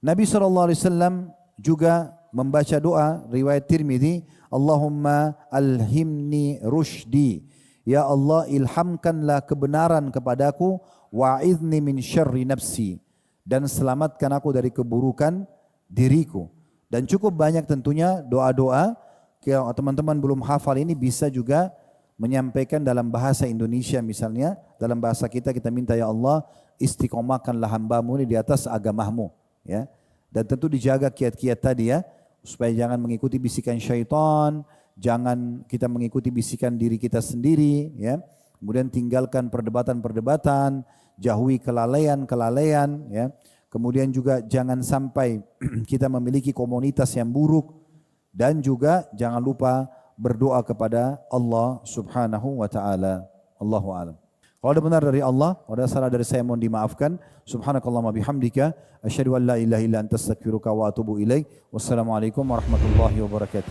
Speaker 1: Nabi SAW juga membaca doa riwayat Tirmidzi, Allahumma alhimni rushdi, ya Allah ilhamkanlah kebenaran kepadaku, wa'idhni min syarri nafsi, dan selamatkan aku dari keburukan diriku. Dan cukup banyak tentunya doa-doa. Kalau teman-teman belum hafal ini bisa juga menyampaikan dalam bahasa Indonesia misalnya. Dalam bahasa kita minta, ya Allah istiqomahkanlah hambamu ini di atas agamamu. Ya. Dan tentu dijaga kiat-kiat tadi ya, supaya jangan mengikuti bisikan syaitan, jangan kita mengikuti bisikan diri kita sendiri. Ya. Kemudian tinggalkan perdebatan-perdebatan, jauhi kelalaian-kelalaian. Ya. Kemudian juga jangan sampai kita memiliki komunitas yang buruk. Dan juga jangan lupa berdoa kepada Allah Subhanahu wa taala. Allahu a'lam. Kalau ada benar dari Allah, kalau ada salah dari saya mohon dimaafkan. Subhanakallahumma bihamdika, asyhadu an la ilaha illa anta astaghfiruka wa atubu ilaik. Wassalamualaikum warahmatullahi wabarakatuh.